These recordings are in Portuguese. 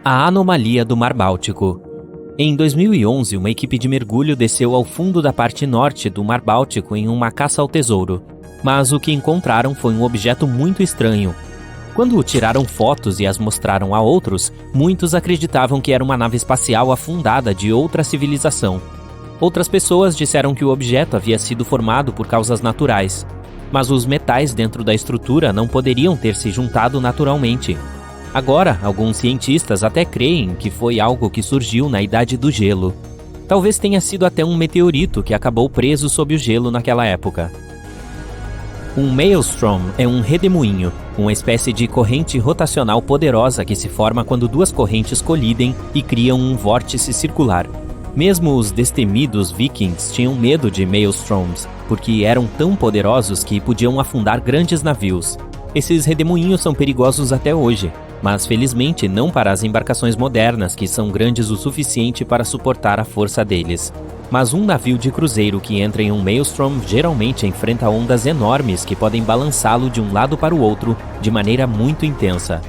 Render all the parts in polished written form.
A anomalia do Mar Báltico. Em 2011, uma equipe de mergulho desceu ao fundo da parte norte do Mar Báltico em uma caça ao tesouro. Mas o que encontraram foi um objeto muito estranho. Quando tiraram fotos e as mostraram a outros, muitos acreditavam que era uma nave espacial afundada de outra civilização. Outras pessoas disseram que o objeto havia sido formado por causas naturais, mas os metais dentro da estrutura não poderiam ter se juntado naturalmente. Agora, alguns cientistas até creem que foi algo que surgiu na Idade do Gelo. Talvez tenha sido até um meteorito que acabou preso sob o gelo naquela época. Um maelstrom é um redemoinho, uma espécie de corrente rotacional poderosa que se forma quando duas correntes colidem e criam um vórtice circular. Mesmo os destemidos vikings tinham medo de maelstroms, porque eram tão poderosos que podiam afundar grandes navios. Esses redemoinhos são perigosos até hoje, mas felizmente não para as embarcações modernas, que são grandes o suficiente para suportar a força deles. Mas um navio de cruzeiro que entra em um maelstrom geralmente enfrenta ondas enormes que podem balançá-lo de um lado para o outro de maneira muito intensa.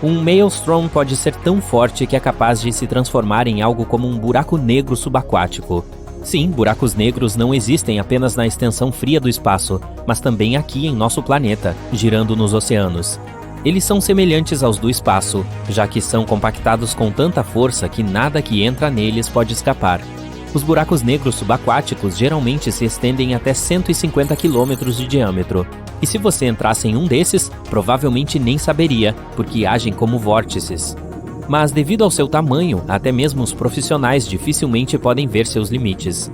Um maelstrom pode ser tão forte que é capaz de se transformar em algo como um buraco negro subaquático. Sim, buracos negros não existem apenas na extensão fria do espaço, mas também aqui em nosso planeta, girando nos oceanos. Eles são semelhantes aos do espaço, já que são compactados com tanta força que nada que entra neles pode escapar. Os buracos negros subaquáticos geralmente se estendem até 150 km de diâmetro, e se você entrasse em um desses, provavelmente nem saberia, porque agem como vórtices. Mas devido ao seu tamanho, até mesmo os profissionais dificilmente podem ver seus limites.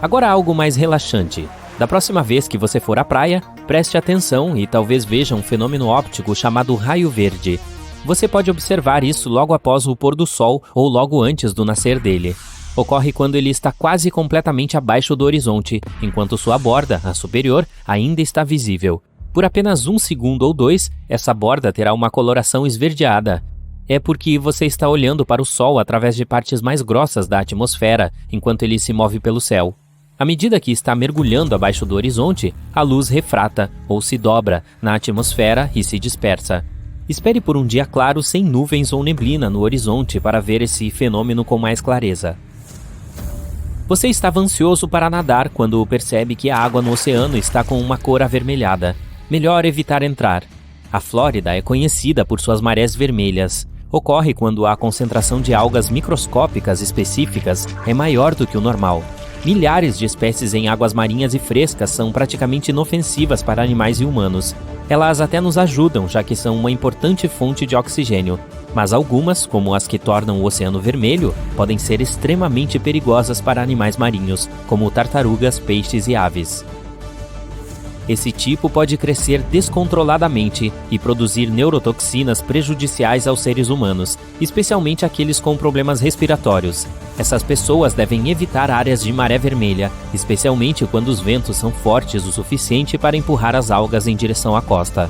Agora algo mais relaxante. Da próxima vez que você for à praia, preste atenção e talvez veja um fenômeno óptico chamado raio verde. Você pode observar isso logo após o pôr do sol ou logo antes do nascer dele. Ocorre quando ele está quase completamente abaixo do horizonte, enquanto sua borda, a superior, ainda está visível. Por apenas 1 segundo ou 2, essa borda terá uma coloração esverdeada. É porque você está olhando para o Sol através de partes mais grossas da atmosfera, enquanto ele se move pelo céu. À medida que está mergulhando abaixo do horizonte, a luz refrata, ou se dobra, na atmosfera e se dispersa. Espere por um dia claro sem nuvens ou neblina no horizonte para ver esse fenômeno com mais clareza. Você estava ansioso para nadar quando percebe que a água no oceano está com uma cor avermelhada. Melhor evitar entrar. A Flórida é conhecida por suas marés vermelhas. Ocorre quando a concentração de algas microscópicas específicas é maior do que o normal. Milhares de espécies em águas marinhas e frescas são praticamente inofensivas para animais e humanos. Elas até nos ajudam, já que são uma importante fonte de oxigênio. Mas algumas, como as que tornam o oceano vermelho, podem ser extremamente perigosas para animais marinhos, como tartarugas, peixes e aves. Esse tipo pode crescer descontroladamente e produzir neurotoxinas prejudiciais aos seres humanos, especialmente aqueles com problemas respiratórios. Essas pessoas devem evitar áreas de maré vermelha, especialmente quando os ventos são fortes o suficiente para empurrar as algas em direção à costa.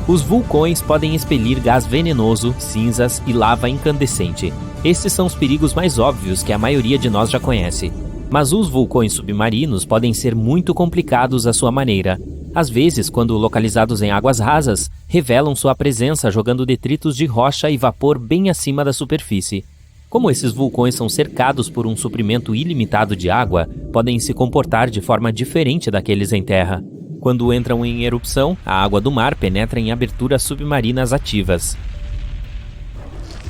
Os vulcões podem expelir gás venenoso, cinzas e lava incandescente. Esses são os perigos mais óbvios que a maioria de nós já conhece. Mas os vulcões submarinos podem ser muito complicados à sua maneira. Às vezes, quando localizados em águas rasas, revelam sua presença jogando detritos de rocha e vapor bem acima da superfície. Como esses vulcões são cercados por um suprimento ilimitado de água, podem se comportar de forma diferente daqueles em terra. Quando entram em erupção, a água do mar penetra em aberturas submarinas ativas.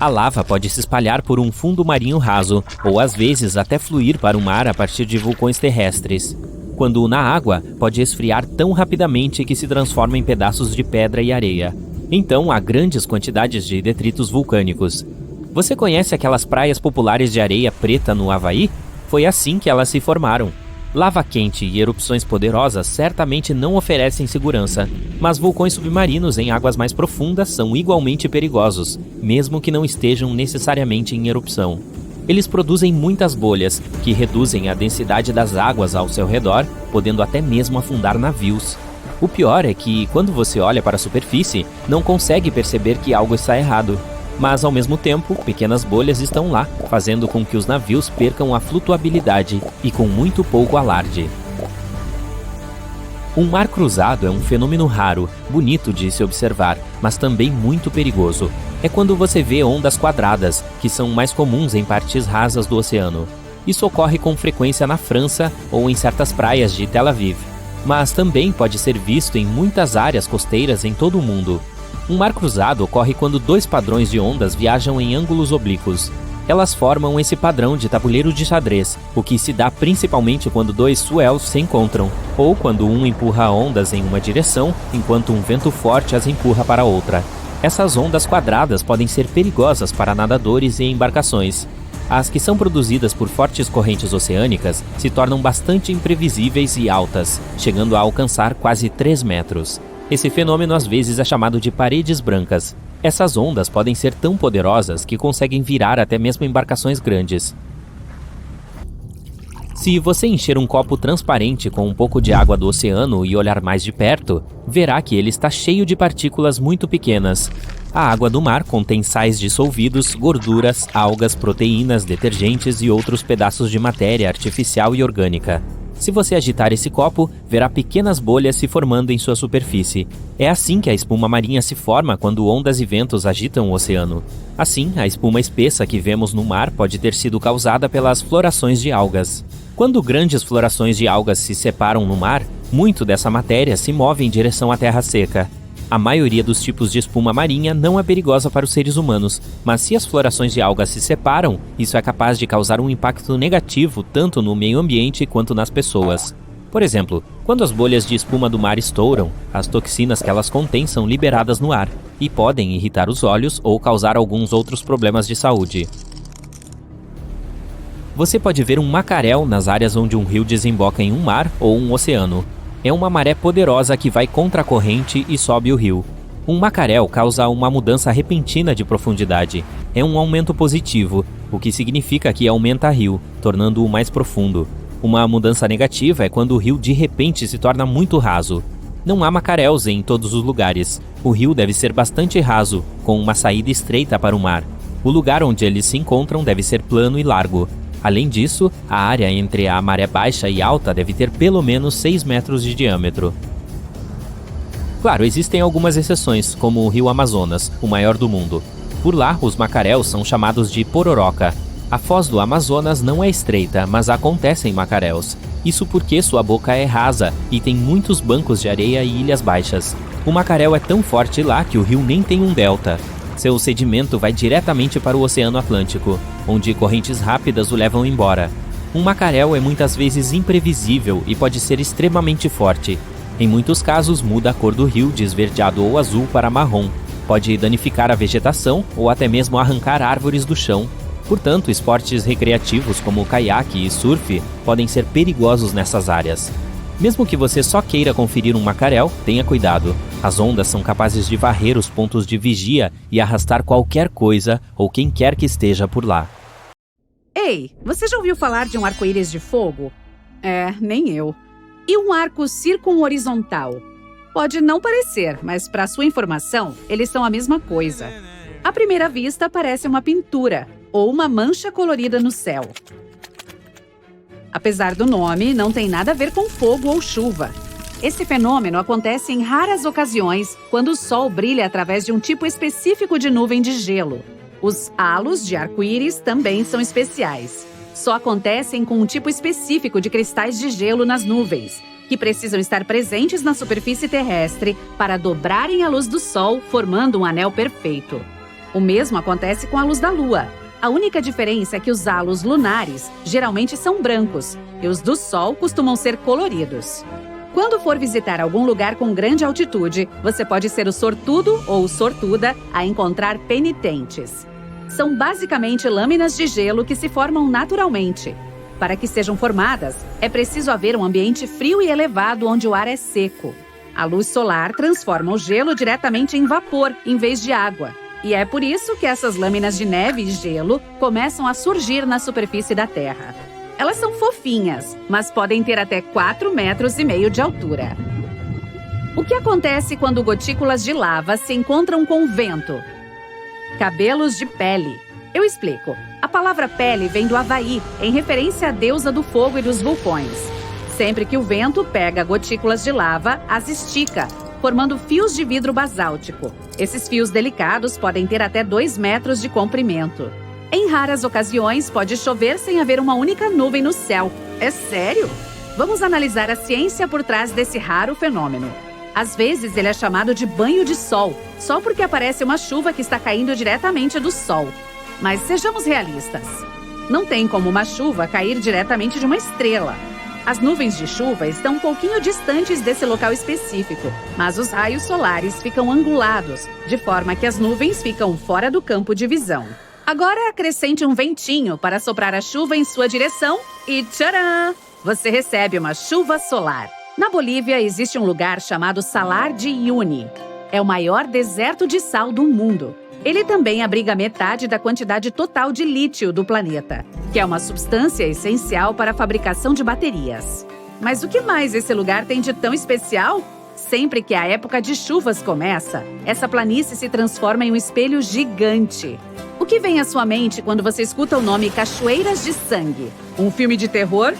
A lava pode se espalhar por um fundo marinho raso, ou às vezes até fluir para o mar a partir de vulcões terrestres. Quando na água, pode esfriar tão rapidamente que se transforma em pedaços de pedra e areia. Então há grandes quantidades de detritos vulcânicos. Você conhece aquelas praias populares de areia preta no Havaí? Foi assim que elas se formaram. Lava quente e erupções poderosas certamente não oferecem segurança, mas vulcões submarinos em águas mais profundas são igualmente perigosos, mesmo que não estejam necessariamente em erupção. Eles produzem muitas bolhas, que reduzem a densidade das águas ao seu redor, podendo até mesmo afundar navios. O pior é que, quando você olha para a superfície, não consegue perceber que algo está errado. Mas, ao mesmo tempo, pequenas bolhas estão lá, fazendo com que os navios percam a flutuabilidade e com muito pouco alarde. Um mar cruzado é um fenômeno raro, bonito de se observar, mas também muito perigoso. É quando você vê ondas quadradas, que são mais comuns em partes rasas do oceano. Isso ocorre com frequência na França ou em certas praias de Tel Aviv, mas também pode ser visto em muitas áreas costeiras em todo o mundo. Um mar cruzado ocorre quando dois padrões de ondas viajam em ângulos oblíquos. Elas formam esse padrão de tabuleiro de xadrez, o que se dá principalmente quando dois swells se encontram, ou quando um empurra ondas em uma direção, enquanto um vento forte as empurra para outra. Essas ondas quadradas podem ser perigosas para nadadores e embarcações. As que são produzidas por fortes correntes oceânicas se tornam bastante imprevisíveis e altas, chegando a alcançar quase 3 metros. Esse fenômeno às vezes é chamado de paredes brancas. Essas ondas podem ser tão poderosas que conseguem virar até mesmo embarcações grandes. Se você encher um copo transparente com um pouco de água do oceano e olhar mais de perto, verá que ele está cheio de partículas muito pequenas. A água do mar contém sais dissolvidos, gorduras, algas, proteínas, detergentes e outros pedaços de matéria artificial e orgânica. Se você agitar esse copo, verá pequenas bolhas se formando em sua superfície. É assim que a espuma marinha se forma quando ondas e ventos agitam o oceano. Assim, a espuma espessa que vemos no mar pode ter sido causada pelas florações de algas. Quando grandes florações de algas se separam no mar, muito dessa matéria se move em direção à terra seca. A maioria dos tipos de espuma marinha não é perigosa para os seres humanos, mas se as florações de algas se separam, isso é capaz de causar um impacto negativo tanto no meio ambiente quanto nas pessoas. Por exemplo, quando as bolhas de espuma do mar estouram, as toxinas que elas contêm são liberadas no ar e podem irritar os olhos ou causar alguns outros problemas de saúde. Você pode ver um macaréu nas áreas onde um rio desemboca em um mar ou um oceano. É uma maré poderosa que vai contra a corrente e sobe o rio. Um macaréu causa uma mudança repentina de profundidade. É um aumento positivo, o que significa que aumenta o rio, tornando-o mais profundo. Uma mudança negativa é quando o rio de repente se torna muito raso. Não há macaréus em todos os lugares. O rio deve ser bastante raso, com uma saída estreita para o mar. O lugar onde eles se encontram deve ser plano e largo. Além disso, a área entre a maré baixa e alta deve ter pelo menos 6 metros de diâmetro. Claro, existem algumas exceções, como o rio Amazonas, o maior do mundo. Por lá, os macaréus são chamados de pororoca. A foz do Amazonas não é estreita, mas acontecem macaréus. Isso porque sua boca é rasa e tem muitos bancos de areia e ilhas baixas. O macaréu é tão forte lá que o rio nem tem um delta. Seu sedimento vai diretamente para o Oceano Atlântico, onde correntes rápidas o levam embora. Um macaréu é muitas vezes imprevisível e pode ser extremamente forte. Em muitos casos, muda a cor do rio de esverdeado ou azul para marrom. Pode danificar a vegetação ou até mesmo arrancar árvores do chão. Portanto, esportes recreativos como caiaque e surf podem ser perigosos nessas áreas. Mesmo que você só queira conferir um macaréu, tenha cuidado. As ondas são capazes de varrer os pontos de vigia e arrastar qualquer coisa ou quem quer que esteja por lá. Ei, você já ouviu falar de um arco-íris de fogo? Nem eu. E um arco circunhorizontal? Pode não parecer, mas para sua informação, eles são a mesma coisa. À primeira vista, parece uma pintura ou uma mancha colorida no céu. Apesar do nome, não tem nada a ver com fogo ou chuva. Esse fenômeno acontece em raras ocasiões quando o sol brilha através de um tipo específico de nuvem de gelo. Os halos de arco-íris também são especiais. Só acontecem com um tipo específico de cristais de gelo nas nuvens, que precisam estar presentes na superfície terrestre para dobrarem a luz do sol, formando um anel perfeito. O mesmo acontece com a luz da lua. A única diferença é que os halos lunares geralmente são brancos e os do Sol costumam ser coloridos. Quando for visitar algum lugar com grande altitude, você pode ser o sortudo ou sortuda a encontrar penitentes. São basicamente lâminas de gelo que se formam naturalmente. Para que sejam formadas, é preciso haver um ambiente frio e elevado onde o ar é seco. A luz solar transforma o gelo diretamente em vapor, em vez de água. E é por isso que essas lâminas de neve e gelo começam a surgir na superfície da Terra. Elas são fofinhas, mas podem ter até 4,5 metros de altura. O que acontece quando gotículas de lava se encontram com o vento? Cabelos de pele. Eu explico. A palavra pele vem do Havaí, em referência à deusa do fogo e dos vulcões. Sempre que o vento pega gotículas de lava, as estica, formando fios de vidro basáltico. Esses fios delicados podem ter até 2 metros de comprimento. Em raras ocasiões, pode chover sem haver uma única nuvem no céu. É sério? Vamos analisar a ciência por trás desse raro fenômeno. Às vezes, ele é chamado de banho de sol, só porque aparece uma chuva que está caindo diretamente do sol. Mas sejamos realistas. Não tem como uma chuva cair diretamente de uma estrela. As nuvens de chuva estão um pouquinho distantes desse local específico, mas os raios solares ficam angulados, de forma que as nuvens ficam fora do campo de visão. Agora acrescente um ventinho para soprar a chuva em sua direção e tcharam! Você recebe uma chuva solar. Na Bolívia existe um lugar chamado Salar de Uyuni. É o maior deserto de sal do mundo. Ele também abriga metade da quantidade total de lítio do planeta, que é uma substância essencial para a fabricação de baterias. Mas o que mais esse lugar tem de tão especial? Sempre que a época de chuvas começa, essa planície se transforma em um espelho gigante. O que vem à sua mente quando você escuta o nome Cachoeiras de Sangue? Um filme de terror?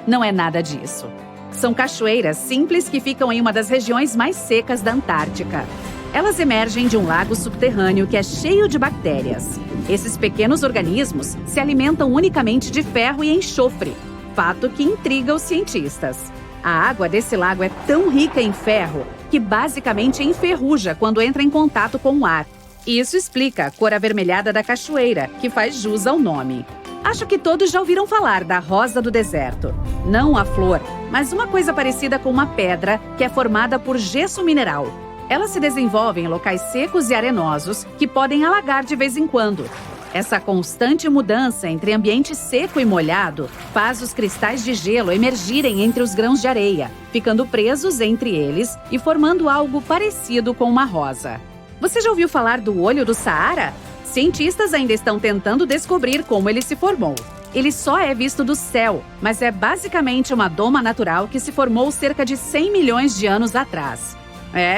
Não é nada disso. São cachoeiras simples que ficam em uma das regiões mais secas da Antártica. Elas emergem de um lago subterrâneo que é cheio de bactérias. Esses pequenos organismos se alimentam unicamente de ferro e enxofre, fato que intriga os cientistas. A água desse lago é tão rica em ferro que basicamente enferruja quando entra em contato com o ar. Isso explica a cor avermelhada da cachoeira, que faz jus ao nome. Acho que todos já ouviram falar da rosa do deserto. Não a flor, mas uma coisa parecida com uma pedra que é formada por gesso mineral. Ela se desenvolve em locais secos e arenosos que podem alagar de vez em quando. Essa constante mudança entre ambiente seco e molhado faz os cristais de gelo emergirem entre os grãos de areia, ficando presos entre eles e formando algo parecido com uma rosa. Você já ouviu falar do olho do Saara? Cientistas ainda estão tentando descobrir como ele se formou. Ele só é visto do céu, mas é basicamente uma doma natural que se formou cerca de 100 milhões de anos atrás.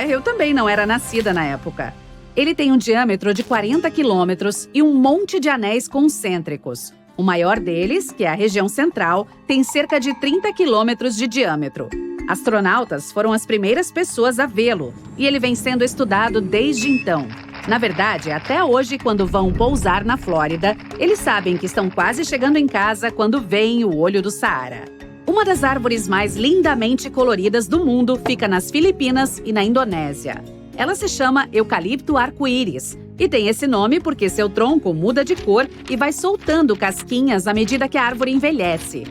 Eu também não era nascida na época. Ele tem um diâmetro de 40 quilômetros e um monte de anéis concêntricos. O maior deles, que é a região central, tem cerca de 30 quilômetros de diâmetro. Astronautas foram as primeiras pessoas a vê-lo, e ele vem sendo estudado desde então. Na verdade, até hoje, quando vão pousar na Flórida, eles sabem que estão quase chegando em casa quando veem o olho do Saara. Uma das árvores mais lindamente coloridas do mundo fica nas Filipinas e na Indonésia. Ela se chama eucalipto arco-íris e tem esse nome porque seu tronco muda de cor e vai soltando casquinhas à medida que a árvore envelhece.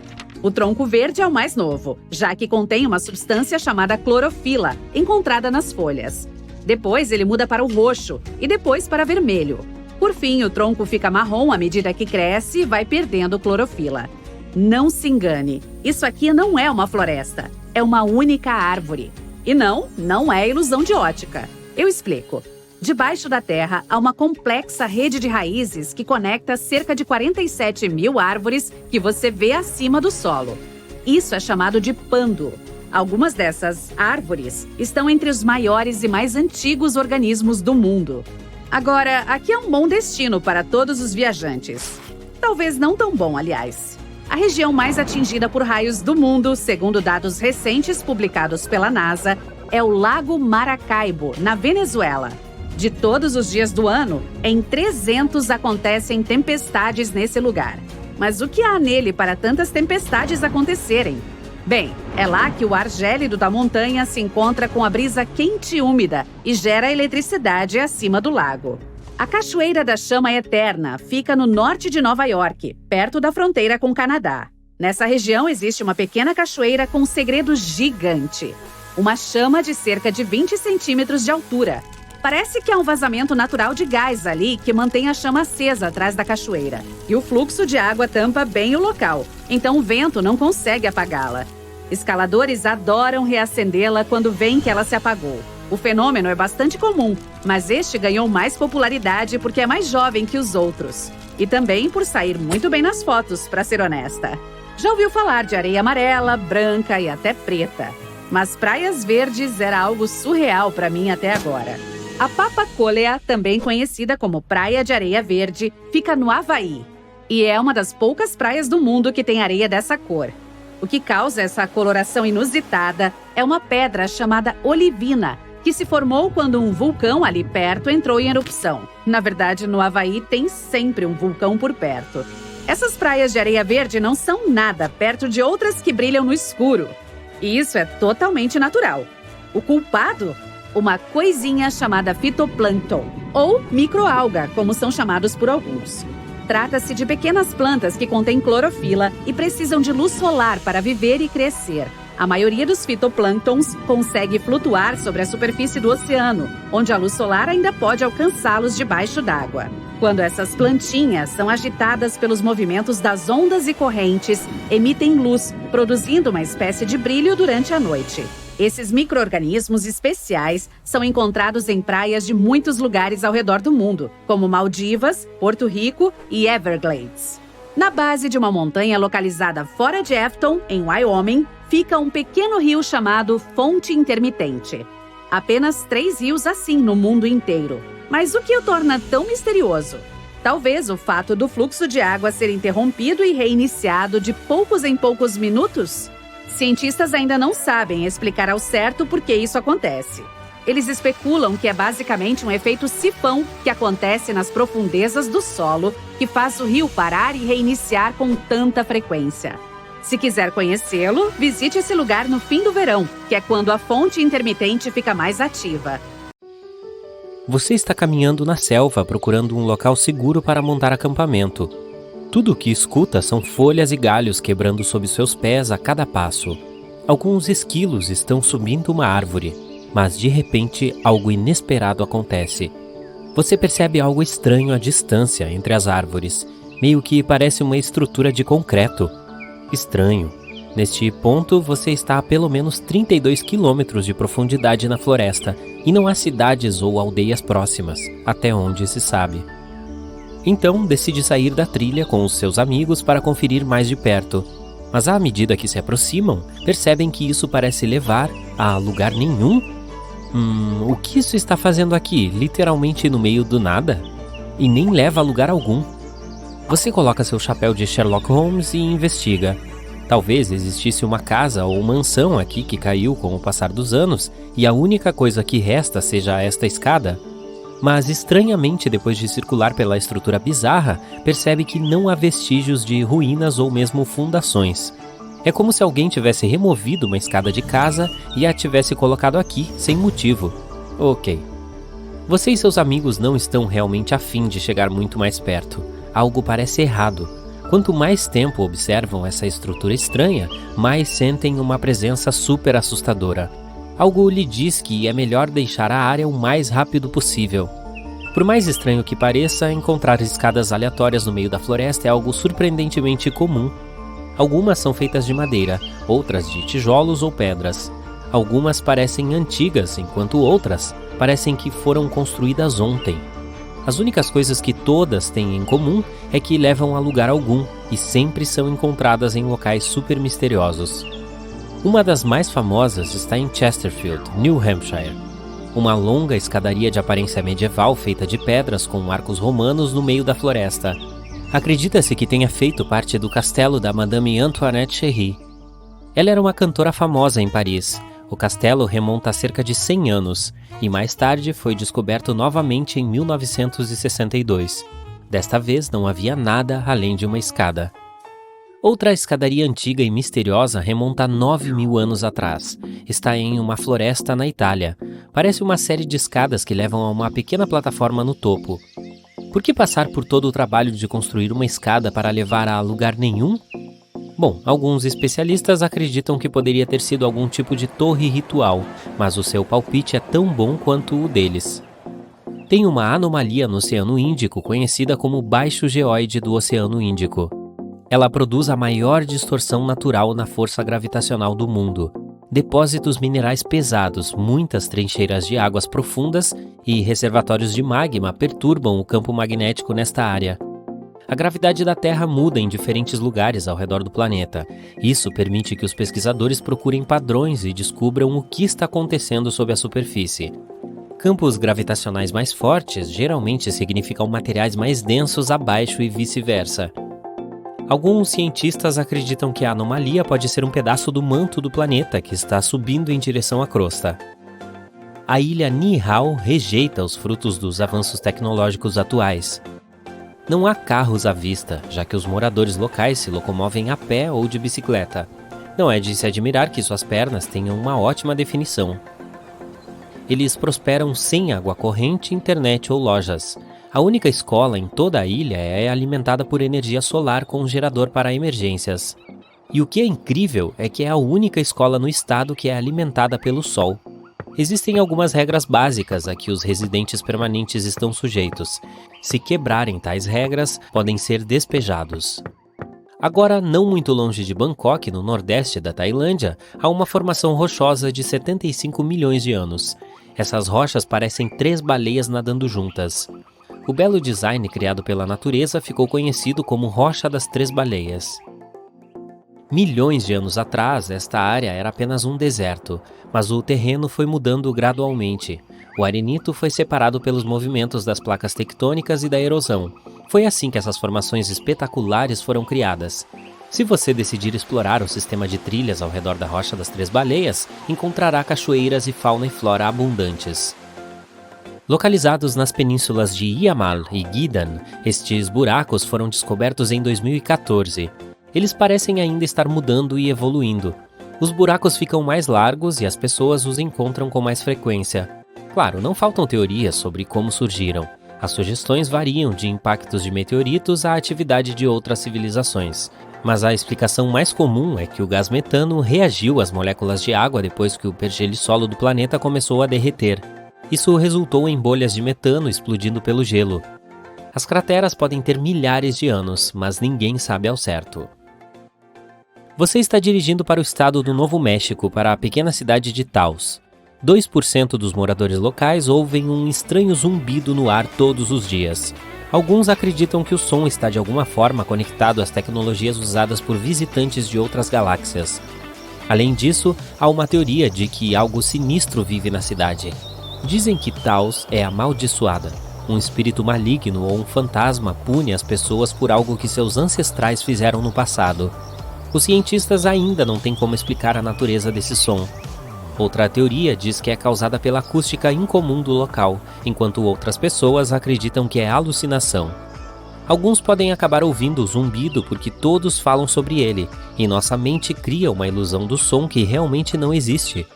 O tronco verde é o mais novo, já que contém uma substância chamada clorofila, encontrada nas folhas. Depois ele muda para o roxo e depois para vermelho. Por fim, o tronco fica marrom à medida que cresce e vai perdendo clorofila. Não se engane, isso aqui não é uma floresta, é uma única árvore. E não é ilusão de ótica. Eu explico. Debaixo da terra há uma complexa rede de raízes que conecta cerca de 47 mil árvores que você vê acima do solo. Isso é chamado de pando. Algumas dessas árvores estão entre os maiores e mais antigos organismos do mundo. Agora, aqui é um bom destino para todos os viajantes. Talvez não tão bom, aliás. A região mais atingida por raios do mundo, segundo dados recentes publicados pela NASA, é o Lago Maracaibo, na Venezuela. De todos os dias do ano, em 300 acontecem tempestades nesse lugar. Mas o que há nele para tantas tempestades acontecerem? Bem, é lá que o ar gélido da montanha se encontra com a brisa quente e úmida e gera eletricidade acima do lago. A Cachoeira da Chama Eterna fica no norte de Nova York, perto da fronteira com o Canadá. Nessa região existe uma pequena cachoeira com um segredo gigante. Uma chama de cerca de 20 centímetros de altura. Parece que há um vazamento natural de gás ali que mantém a chama acesa atrás da cachoeira. E o fluxo de água tampa bem o local, então o vento não consegue apagá-la. Escaladores adoram reacendê-la quando veem que ela se apagou. O fenômeno é bastante comum, mas este ganhou mais popularidade porque é mais jovem que os outros. E também por sair muito bem nas fotos, para ser honesta. Já ouviu falar de areia amarela, branca e até preta. Mas praias verdes era algo surreal para mim até agora. A Papakolea, também conhecida como Praia de Areia Verde, fica no Havaí. E é uma das poucas praias do mundo que tem areia dessa cor. O que causa essa coloração inusitada é uma pedra chamada olivina, que se formou quando um vulcão ali perto entrou em erupção. Na verdade, no Havaí tem sempre um vulcão por perto. Essas praias de areia verde não são nada perto de outras que brilham no escuro. E isso é totalmente natural. O culpado? Uma coisinha chamada fitoplâncton, ou microalga, como são chamados por alguns. Trata-se de pequenas plantas que contêm clorofila e precisam de luz solar para viver e crescer. A maioria dos fitoplânctons consegue flutuar sobre a superfície do oceano, onde a luz solar ainda pode alcançá-los debaixo d'água. Quando essas plantinhas são agitadas pelos movimentos das ondas e correntes, emitem luz, produzindo uma espécie de brilho durante a noite. Esses micro-organismos especiais são encontrados em praias de muitos lugares ao redor do mundo, como Maldivas, Porto Rico e Everglades. Na base de uma montanha localizada fora de Afton, em Wyoming, fica um pequeno rio chamado Fonte Intermitente. Apenas 3 rios assim no mundo inteiro. Mas o que o torna tão misterioso? Talvez o fato do fluxo de água ser interrompido e reiniciado de poucos em poucos minutos? Cientistas ainda não sabem explicar ao certo por que isso acontece. Eles especulam que é basicamente um efeito sifão que acontece nas profundezas do solo, que faz o rio parar e reiniciar com tanta frequência. Se quiser conhecê-lo, visite esse lugar no fim do verão, que é quando a fonte intermitente fica mais ativa. Você está caminhando na selva procurando um local seguro para montar acampamento. Tudo o que escuta são folhas e galhos quebrando sob seus pés a cada passo. Alguns esquilos estão subindo uma árvore, mas de repente algo inesperado acontece. Você percebe algo estranho à distância entre as árvores, meio que parece uma estrutura de concreto. Estranho. Neste ponto, você está a pelo menos 32 quilômetros de profundidade na floresta e não há cidades ou aldeias próximas, até onde se sabe. Então, decide sair da trilha com os seus amigos para conferir mais de perto. Mas à medida que se aproximam, percebem que isso parece levar a lugar nenhum. O que isso está fazendo aqui, literalmente no meio do nada? E nem leva a lugar algum. Você coloca seu chapéu de Sherlock Holmes e investiga. Talvez existisse uma casa ou mansão aqui que caiu com o passar dos anos e a única coisa que resta seja esta escada. Mas estranhamente, depois de circular pela estrutura bizarra, percebe que não há vestígios de ruínas ou mesmo fundações. É como se alguém tivesse removido uma escada de casa e a tivesse colocado aqui, sem motivo. Ok. Você e seus amigos não estão realmente afim de chegar muito mais perto. Algo parece errado. Quanto mais tempo observam essa estrutura estranha, mais sentem uma presença super assustadora. Algo lhe diz que é melhor deixar a área o mais rápido possível. Por mais estranho que pareça, encontrar escadas aleatórias no meio da floresta é algo surpreendentemente comum. Algumas são feitas de madeira, outras de tijolos ou pedras. Algumas parecem antigas, enquanto outras parecem que foram construídas ontem. As únicas coisas que todas têm em comum é que levam a lugar algum e sempre são encontradas em locais super misteriosos. Uma das mais famosas está em Chesterfield, New Hampshire. Uma longa escadaria de aparência medieval feita de pedras com arcos romanos no meio da floresta. Acredita-se que tenha feito parte do castelo da Madame Antoinette Cherry. Ela era uma cantora famosa em Paris. O castelo remonta a cerca de 100 anos e mais tarde foi descoberto novamente em 1962. Desta vez não havia nada além de uma escada. Outra escadaria antiga e misteriosa remonta a 9.000 anos atrás. Está em uma floresta na Itália. Parece uma série de escadas que levam a uma pequena plataforma no topo. Por que passar por todo o trabalho de construir uma escada para levar a lugar nenhum? Bom, alguns especialistas acreditam que poderia ter sido algum tipo de torre ritual, mas o seu palpite é tão bom quanto o deles. Tem uma anomalia no Oceano Índico conhecida como baixo geóide do Oceano Índico. Ela produz a maior distorção natural na força gravitacional do mundo. Depósitos minerais pesados, muitas trincheiras de águas profundas e reservatórios de magma perturbam o campo magnético nesta área. A gravidade da Terra muda em diferentes lugares ao redor do planeta. Isso permite que os pesquisadores procurem padrões e descubram o que está acontecendo sob a superfície. Campos gravitacionais mais fortes geralmente significam materiais mais densos abaixo e vice-versa. Alguns cientistas acreditam que a anomalia pode ser um pedaço do manto do planeta que está subindo em direção à crosta. A ilha Niihau rejeita os frutos dos avanços tecnológicos atuais. Não há carros à vista, já que os moradores locais se locomovem a pé ou de bicicleta. Não é de se admirar que suas pernas tenham uma ótima definição. Eles prosperam sem água corrente, internet ou lojas. A única escola em toda a ilha é alimentada por energia solar com um gerador para emergências. E o que é incrível é que é a única escola no estado que é alimentada pelo sol. Existem algumas regras básicas a que os residentes permanentes estão sujeitos. Se quebrarem tais regras, podem ser despejados. Agora, não muito longe de Bangkok, no nordeste da Tailândia, há uma formação rochosa de 75 milhões de anos. Essas rochas parecem 3 baleias nadando juntas. O belo design criado pela natureza ficou conhecido como Rocha das 3 Baleias. Milhões de anos atrás, esta área era apenas um deserto, mas o terreno foi mudando gradualmente. O arenito foi separado pelos movimentos das placas tectônicas e da erosão. Foi assim que essas formações espetaculares foram criadas. Se você decidir explorar o sistema de trilhas ao redor da Rocha das 3 Baleias, encontrará cachoeiras e fauna e flora abundantes. Localizados nas penínsulas de Yamal e Gidan, estes buracos foram descobertos em 2014. Eles parecem ainda estar mudando e evoluindo. Os buracos ficam mais largos e as pessoas os encontram com mais frequência. Claro, não faltam teorias sobre como surgiram. As sugestões variam de impactos de meteoritos à atividade de outras civilizações. Mas a explicação mais comum é que o gás metano reagiu às moléculas de água depois que o pergelisolo do planeta começou a derreter. Isso resultou em bolhas de metano explodindo pelo gelo. As crateras podem ter milhares de anos, mas ninguém sabe ao certo. Você está dirigindo para o estado do Novo México, para a pequena cidade de Taos. 2% dos moradores locais ouvem um estranho zumbido no ar todos os dias. Alguns acreditam que o som está de alguma forma conectado às tecnologias usadas por visitantes de outras galáxias. Além disso, há uma teoria de que algo sinistro vive na cidade. Dizem que Taos é amaldiçoada. Um espírito maligno ou um fantasma pune as pessoas por algo que seus ancestrais fizeram no passado. Os cientistas ainda não têm como explicar a natureza desse som. Outra teoria diz que é causada pela acústica incomum do local, enquanto outras pessoas acreditam que é alucinação. Alguns podem acabar ouvindo o zumbido porque todos falam sobre ele, e nossa mente cria uma ilusão do som que realmente não existe.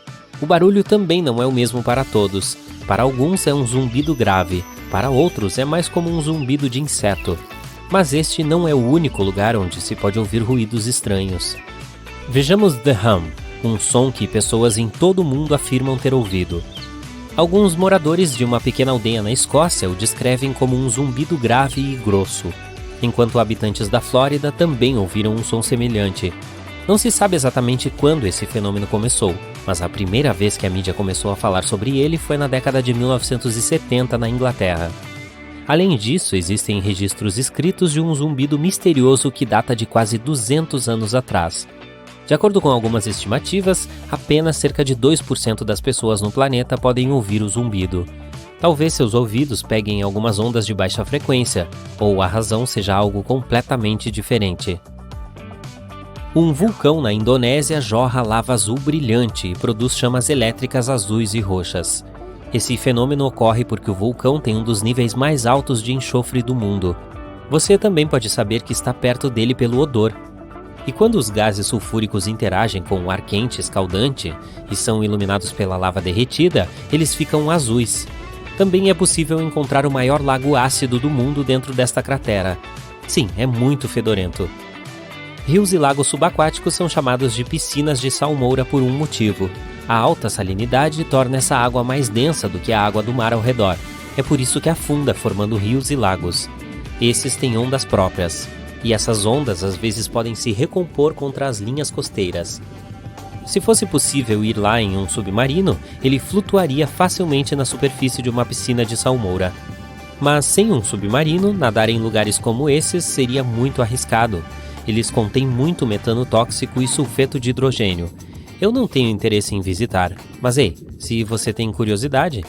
O barulho também não é o mesmo para todos. Para alguns é um zumbido grave, para outros é mais como um zumbido de inseto. Mas este não é o único lugar onde se pode ouvir ruídos estranhos. Vejamos The Hum, um som que pessoas em todo o mundo afirmam ter ouvido. Alguns moradores de uma pequena aldeia na Escócia o descrevem como um zumbido grave e grosso, enquanto habitantes da Flórida também ouviram um som semelhante. Não se sabe exatamente quando esse fenômeno começou, mas a primeira vez que a mídia começou a falar sobre ele foi na década de 1970 na Inglaterra. Além disso, existem registros escritos de um zumbido misterioso que data de quase 200 anos atrás. De acordo com algumas estimativas, apenas cerca de 2% das pessoas no planeta podem ouvir o zumbido. Talvez seus ouvidos peguem algumas ondas de baixa frequência, ou a razão seja algo completamente diferente. Um vulcão na Indonésia jorra lava azul brilhante e produz chamas elétricas azuis e roxas. Esse fenômeno ocorre porque o vulcão tem um dos níveis mais altos de enxofre do mundo. Você também pode saber que está perto dele pelo odor. E quando os gases sulfúricos interagem com o ar quente escaldante e são iluminados pela lava derretida, eles ficam azuis. Também é possível encontrar o maior lago ácido do mundo dentro desta cratera. Sim, é muito fedorento. Rios e lagos subaquáticos são chamados de piscinas de salmoura por um motivo. A alta salinidade torna essa água mais densa do que a água do mar ao redor. É por isso que afunda, formando rios e lagos. Esses têm ondas próprias, e essas ondas às vezes podem se recompor contra as linhas costeiras. Se fosse possível ir lá em um submarino, ele flutuaria facilmente na superfície de uma piscina de salmoura. Mas sem um submarino, nadar em lugares como esses seria muito arriscado. Eles contêm muito metano tóxico e sulfeto de hidrogênio. Eu não tenho interesse em visitar, mas ei, se você tem curiosidade...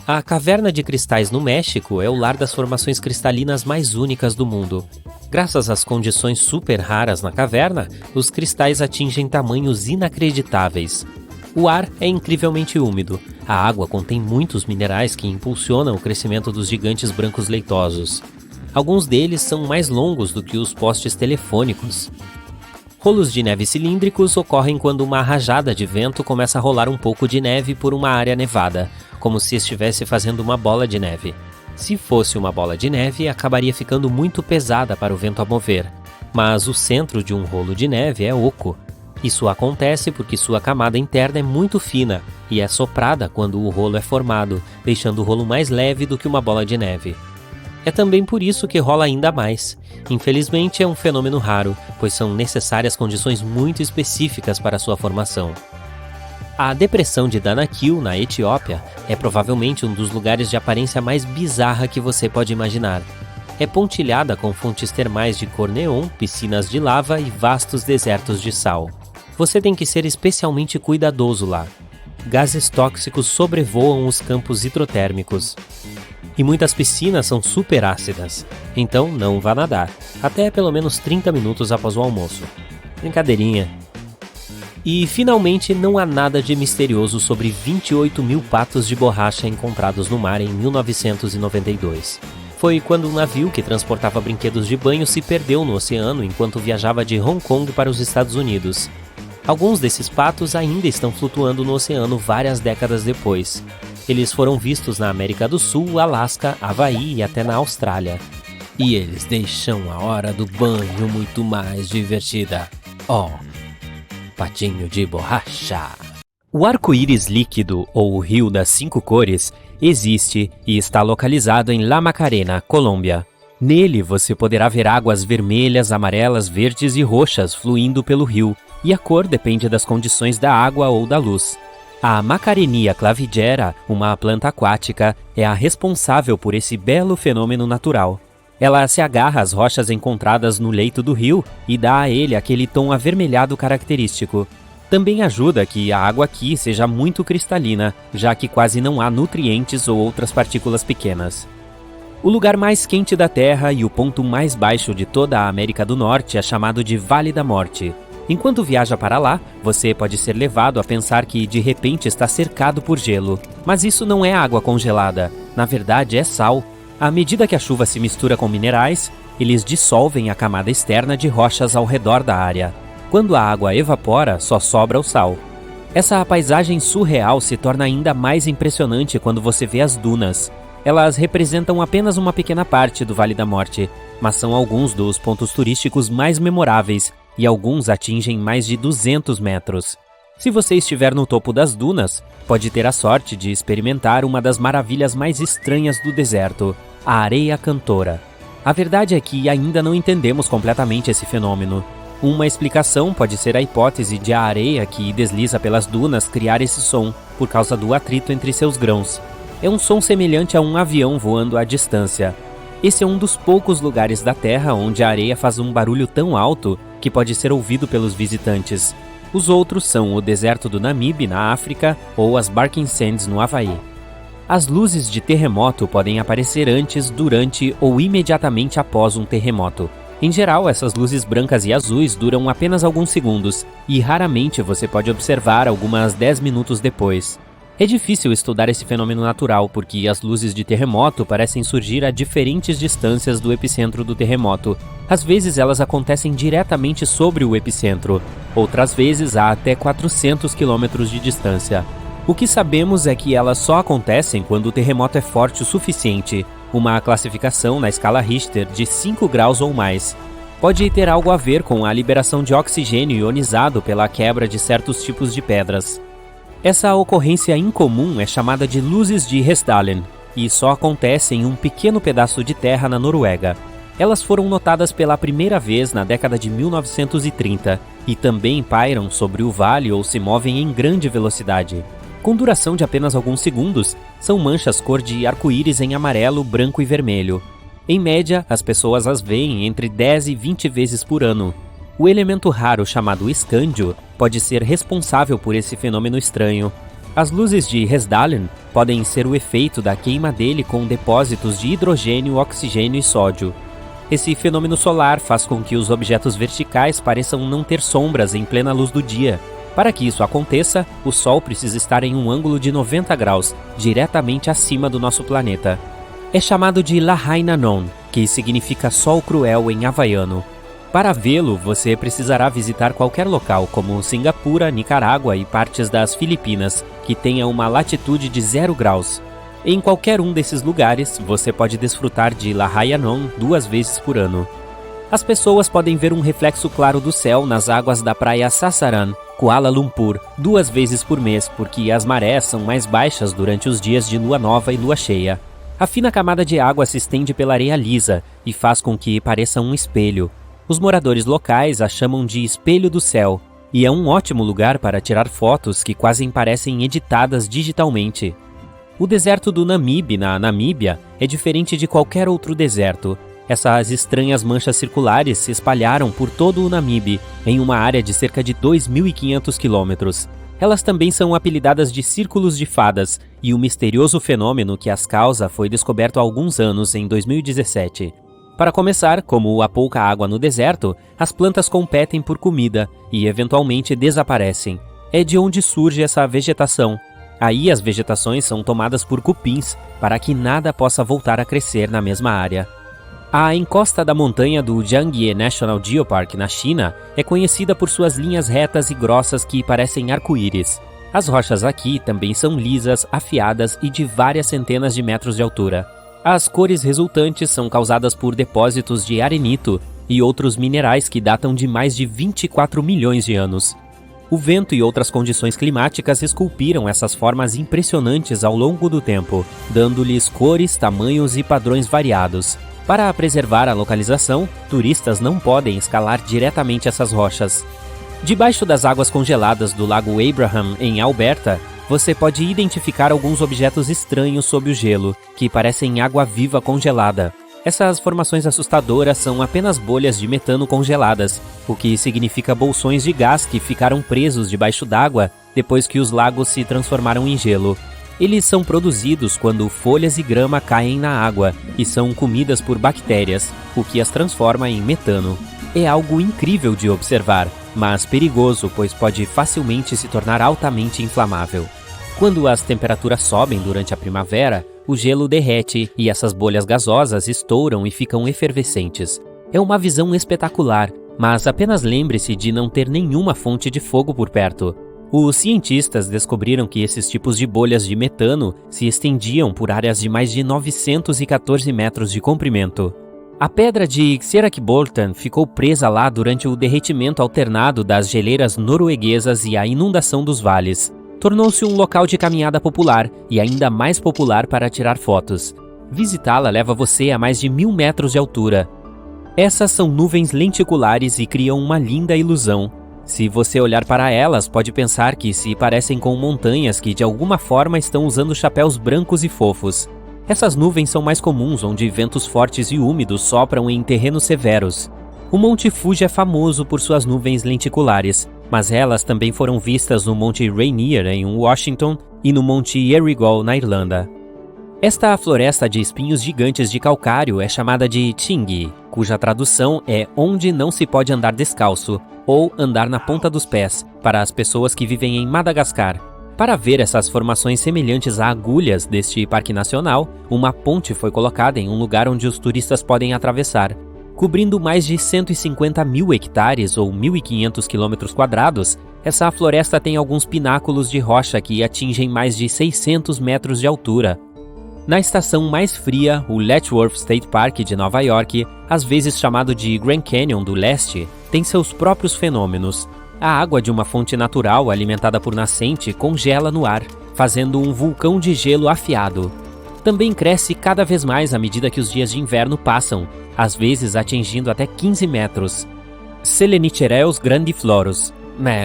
A Caverna de Cristais no México é o lar das formações cristalinas mais únicas do mundo. Graças às condições super raras na caverna, os cristais atingem tamanhos inacreditáveis. O ar é incrivelmente úmido. A água contém muitos minerais que impulsionam o crescimento dos gigantes brancos leitosos. Alguns deles são mais longos do que os postes telefônicos. Rolos de neve cilíndricos ocorrem quando uma rajada de vento começa a rolar um pouco de neve por uma área nevada, como se estivesse fazendo uma bola de neve. Se fosse uma bola de neve, acabaria ficando muito pesada para o vento a mover, mas o centro de um rolo de neve é oco. Isso acontece porque sua camada interna é muito fina e é soprada quando o rolo é formado, deixando o rolo mais leve do que uma bola de neve. É também por isso que rola ainda mais. Infelizmente é um fenômeno raro, pois são necessárias condições muito específicas para sua formação. A depressão de Danakil, na Etiópia, é provavelmente um dos lugares de aparência mais bizarra que você pode imaginar. É pontilhada com fontes termais de cor neon, piscinas de lava e vastos desertos de sal. Você tem que ser especialmente cuidadoso lá. Gases tóxicos sobrevoam os campos hidrotérmicos. E muitas piscinas são super ácidas, então não vá nadar, até pelo menos 30 minutos após o almoço. Brincadeirinha. E, finalmente, não há nada de misterioso sobre 28 mil patos de borracha encontrados no mar em 1992. Foi quando um navio que transportava brinquedos de banho se perdeu no oceano enquanto viajava de Hong Kong para os Estados Unidos. Alguns desses patos ainda estão flutuando no oceano várias décadas depois. Eles foram vistos na América do Sul, Alasca, Havaí e até na Austrália. E eles deixam a hora do banho muito mais divertida. Patinho de borracha. O arco-íris líquido, ou o Rio das 5 Cores, existe e está localizado em La Macarena, Colômbia. Nele você poderá ver águas vermelhas, amarelas, verdes e roxas fluindo pelo rio, e a cor depende das condições da água ou da luz. A Macarenia clavigera, uma planta aquática, é a responsável por esse belo fenômeno natural. Ela se agarra às rochas encontradas no leito do rio e dá a ele aquele tom avermelhado característico. Também ajuda que a água aqui seja muito cristalina, já que quase não há nutrientes ou outras partículas pequenas. O lugar mais quente da Terra e o ponto mais baixo de toda a América do Norte é chamado de Vale da Morte. Enquanto viaja para lá, você pode ser levado a pensar que de repente está cercado por gelo. Mas isso não é água congelada, na verdade é sal. À medida que a chuva se mistura com minerais, eles dissolvem a camada externa de rochas ao redor da área. Quando a água evapora, só sobra o sal. Essa paisagem surreal se torna ainda mais impressionante quando você vê as dunas. Elas representam apenas uma pequena parte do Vale da Morte, mas são alguns dos pontos turísticos mais memoráveis, e alguns atingem mais de 200 metros. Se você estiver no topo das dunas, pode ter a sorte de experimentar uma das maravilhas mais estranhas do deserto, a areia cantora. A verdade é que ainda não entendemos completamente esse fenômeno. Uma explicação pode ser a hipótese de a areia que desliza pelas dunas criar esse som, por causa do atrito entre seus grãos. É um som semelhante a um avião voando à distância. Esse é um dos poucos lugares da Terra onde a areia faz um barulho tão alto que pode ser ouvido pelos visitantes. Os outros são o deserto do Namibe, na África, ou as Barking Sands, no Havaí. As luzes de terremoto podem aparecer antes, durante ou imediatamente após um terremoto. Em geral, essas luzes brancas e azuis duram apenas alguns segundos, e raramente você pode observar algumas 10 minutos depois. É difícil estudar esse fenômeno natural porque as luzes de terremoto parecem surgir a diferentes distâncias do epicentro do terremoto. Às vezes elas acontecem diretamente sobre o epicentro, outras vezes a até 400 km de distância. O que sabemos é que elas só acontecem quando o terremoto é forte o suficiente, uma classificação na escala Richter de 5 graus ou mais. Pode ter algo a ver com a liberação de oxigênio ionizado pela quebra de certos tipos de pedras. Essa ocorrência incomum é chamada de luzes de Hessdalen e só acontece em um pequeno pedaço de terra na Noruega. Elas foram notadas pela primeira vez na década de 1930 e também pairam sobre o vale ou se movem em grande velocidade. Com duração de apenas alguns segundos, são manchas cor de arco-íris em amarelo, branco e vermelho. Em média, as pessoas as veem entre 10 e 20 vezes por ano. O elemento raro chamado escândio pode ser responsável por esse fenômeno estranho. As luzes de Hesdalen podem ser o efeito da queima dele com depósitos de hidrogênio, oxigênio e sódio. Esse fenômeno solar faz com que os objetos verticais pareçam não ter sombras em plena luz do dia. Para que isso aconteça, o Sol precisa estar em um ângulo de 90 graus, diretamente acima do nosso planeta. É chamado de Lahainanon, que significa Sol Cruel em havaiano. Para vê-lo, você precisará visitar qualquer local, como Singapura, Nicarágua e partes das Filipinas, que tenha uma latitude de 0 graus. Em qualquer um desses lugares, você pode desfrutar de Lahainanon 2 vezes por ano. As pessoas podem ver um reflexo claro do céu nas águas da praia Sasaran, Kuala Lumpur, 2 vezes por mês, porque as marés são mais baixas durante os dias de lua nova e lua cheia. A fina camada de água se estende pela areia lisa e faz com que pareça um espelho. Os moradores locais a chamam de Espelho do Céu, e é um ótimo lugar para tirar fotos que quase parecem editadas digitalmente. O deserto do Namibe, na Namíbia, é diferente de qualquer outro deserto. Essas estranhas manchas circulares se espalharam por todo o Namibe, em uma área de cerca de 2.500 quilômetros. Elas também são apelidadas de Círculos de Fadas, e o misterioso fenômeno que as causa foi descoberto há alguns anos, em 2017. Para começar, como há pouca água no deserto, as plantas competem por comida e eventualmente desaparecem. É de onde surge essa vegetação. Aí as vegetações são tomadas por cupins, para que nada possa voltar a crescer na mesma área. A encosta da montanha do Jiangye National Geopark, na China, é conhecida por suas linhas retas e grossas que parecem arco-íris. As rochas aqui também são lisas, afiadas e de várias centenas de metros de altura. As cores resultantes são causadas por depósitos de arenito e outros minerais que datam de mais de 24 milhões de anos. O vento e outras condições climáticas esculpiram essas formas impressionantes ao longo do tempo, dando-lhes cores, tamanhos e padrões variados. Para preservar a localização, turistas não podem escalar diretamente essas rochas. Debaixo das águas congeladas do Lago Abraham, em Alberta, você pode identificar alguns objetos estranhos sob o gelo, que parecem água viva congelada. Essas formações assustadoras são apenas bolhas de metano congeladas, o que significa bolsões de gás que ficaram presos debaixo d'água depois que os lagos se transformaram em gelo. Eles são produzidos quando folhas e grama caem na água e são comidas por bactérias, o que as transforma em metano. É algo incrível de observar, mas perigoso, pois pode facilmente se tornar altamente inflamável. Quando as temperaturas sobem durante a primavera, o gelo derrete e essas bolhas gasosas estouram e ficam efervescentes. É uma visão espetacular, mas apenas lembre-se de não ter nenhuma fonte de fogo por perto. Os cientistas descobriram que esses tipos de bolhas de metano se estendiam por áreas de mais de 914 metros de comprimento. A pedra de Xerakbolten ficou presa lá durante o derretimento alternado das geleiras norueguesas e a inundação dos vales. Tornou-se um local de caminhada popular e ainda mais popular para tirar fotos. Visitá-la leva você a mais de 1.000 metros de altura. Essas são nuvens lenticulares e criam uma linda ilusão. Se você olhar para elas, pode pensar que se parecem com montanhas que de alguma forma estão usando chapéus brancos e fofos. Essas nuvens são mais comuns onde ventos fortes e úmidos sopram em terrenos severos. O Monte Fuji é famoso por suas nuvens lenticulares, mas elas também foram vistas no Monte Rainier, em Washington, e no Monte Errigal, na Irlanda. Esta floresta de espinhos gigantes de calcário é chamada de Chingi, cuja tradução é onde não se pode andar descalço, ou andar na ponta dos pés, para as pessoas que vivem em Madagascar. Para ver essas formações semelhantes a agulhas deste parque nacional, uma ponte foi colocada em um lugar onde os turistas podem atravessar. Cobrindo mais de 150.000 hectares ou 1.500 quilômetros quadrados, essa floresta tem alguns pináculos de rocha que atingem mais de 600 metros de altura. Na estação mais fria, o Letchworth State Park de Nova York, às vezes chamado de Grand Canyon do Leste, tem seus próprios fenômenos. A água de uma fonte natural alimentada por nascente congela no ar, fazendo um vulcão de gelo afiado. Também cresce cada vez mais à medida que os dias de inverno passam, às vezes atingindo até 15 metros. Selenicereus grandiflorus.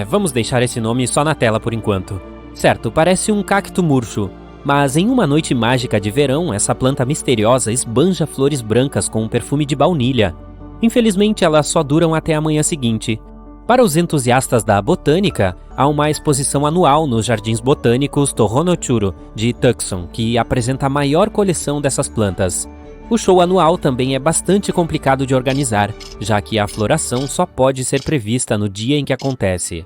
Vamos deixar esse nome só na tela por enquanto. Certo, parece um cacto murcho, mas em uma noite mágica de verão, essa planta misteriosa esbanja flores brancas com um perfume de baunilha. Infelizmente, elas só duram até a manhã seguinte. Para os entusiastas da botânica, há uma exposição anual nos Jardins Botânicos Tohono-Churo, de Tucson, que apresenta a maior coleção dessas plantas. O show anual também é bastante complicado de organizar, já que a floração só pode ser prevista no dia em que acontece.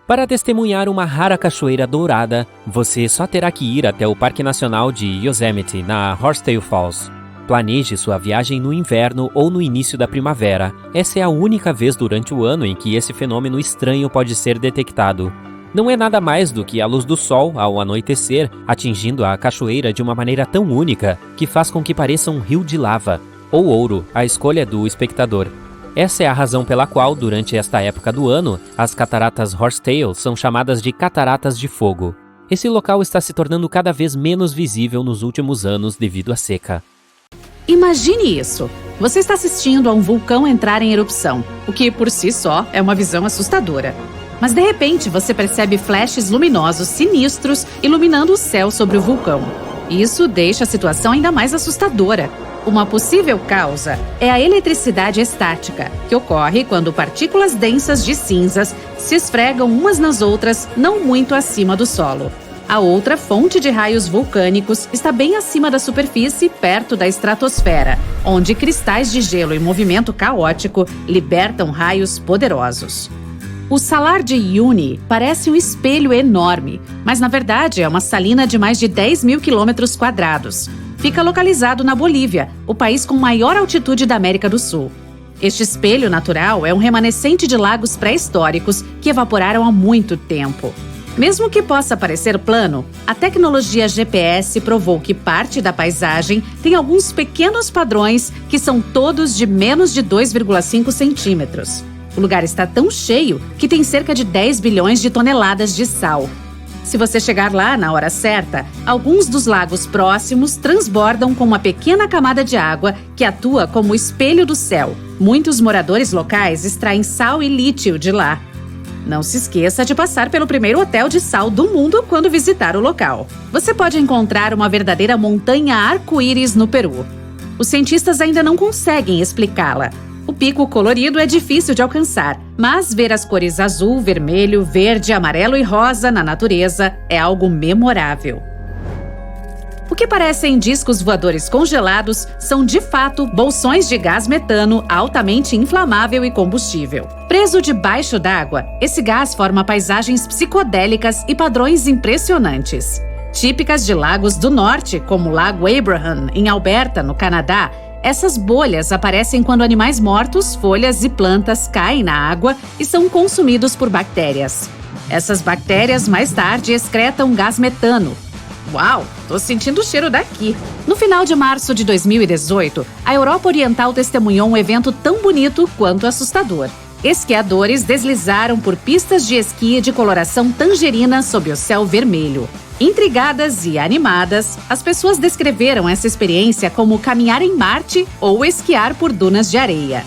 Para testemunhar uma rara cachoeira dourada, você só terá que ir até o Parque Nacional de Yosemite, na Horsetail Falls. Planeje sua viagem no inverno ou no início da primavera. Essa é a única vez durante o ano em que esse fenômeno estranho pode ser detectado. Não é nada mais do que a luz do sol, ao anoitecer, atingindo a cachoeira de uma maneira tão única que faz com que pareça um rio de lava, ou ouro, a escolha do espectador. Essa é a razão pela qual, durante esta época do ano, as cataratas Horsetail são chamadas de Cataratas de Fogo. Esse local está se tornando cada vez menos visível nos últimos anos devido à seca. Imagine isso! Você está assistindo a um vulcão entrar em erupção, o que por si só é uma visão assustadora. Mas de repente você percebe flashes luminosos sinistros iluminando o céu sobre o vulcão. Isso deixa a situação ainda mais assustadora. Uma possível causa é a eletricidade estática, que ocorre quando partículas densas de cinzas se esfregam umas nas outras não muito acima do solo. A outra fonte de raios vulcânicos está bem acima da superfície, perto da estratosfera, onde cristais de gelo em movimento caótico libertam raios poderosos. O Salar de Uyuni parece um espelho enorme, mas na verdade é uma salina de mais de 10 mil quilômetros quadrados. Fica localizado na Bolívia, o país com maior altitude da América do Sul. Este espelho natural é um remanescente de lagos pré-históricos que evaporaram há muito tempo. Mesmo que possa parecer plano, a tecnologia GPS provou que parte da paisagem tem alguns pequenos padrões que são todos de menos de 2,5 centímetros. O lugar está tão cheio que tem cerca de 10 bilhões de toneladas de sal. Se você chegar lá na hora certa, alguns dos lagos próximos transbordam com uma pequena camada de água que atua como espelho do céu. Muitos moradores locais extraem sal e lítio de lá. Não se esqueça de passar pelo primeiro hotel de sal do mundo quando visitar o local. Você pode encontrar uma verdadeira montanha arco-íris no Peru. Os cientistas ainda não conseguem explicá-la. O pico colorido é difícil de alcançar, mas ver as cores azul, vermelho, verde, amarelo e rosa na natureza é algo memorável. O que parecem discos voadores congelados são, de fato, bolsões de gás metano altamente inflamável e combustível. Preso debaixo d'água, esse gás forma paisagens psicodélicas e padrões impressionantes. Típicas de lagos do norte, como o Lago Abraham, em Alberta, no Canadá, essas bolhas aparecem quando animais mortos, folhas e plantas caem na água e são consumidos por bactérias. Essas bactérias mais tarde excretam gás metano. Uau, tô sentindo o cheiro daqui! No final de março de 2018, a Europa Oriental testemunhou um evento tão bonito quanto assustador. Esquiadores deslizaram por pistas de esqui de coloração tangerina sob o céu vermelho. Intrigadas e animadas, as pessoas descreveram essa experiência como caminhar em Marte ou esquiar por dunas de areia.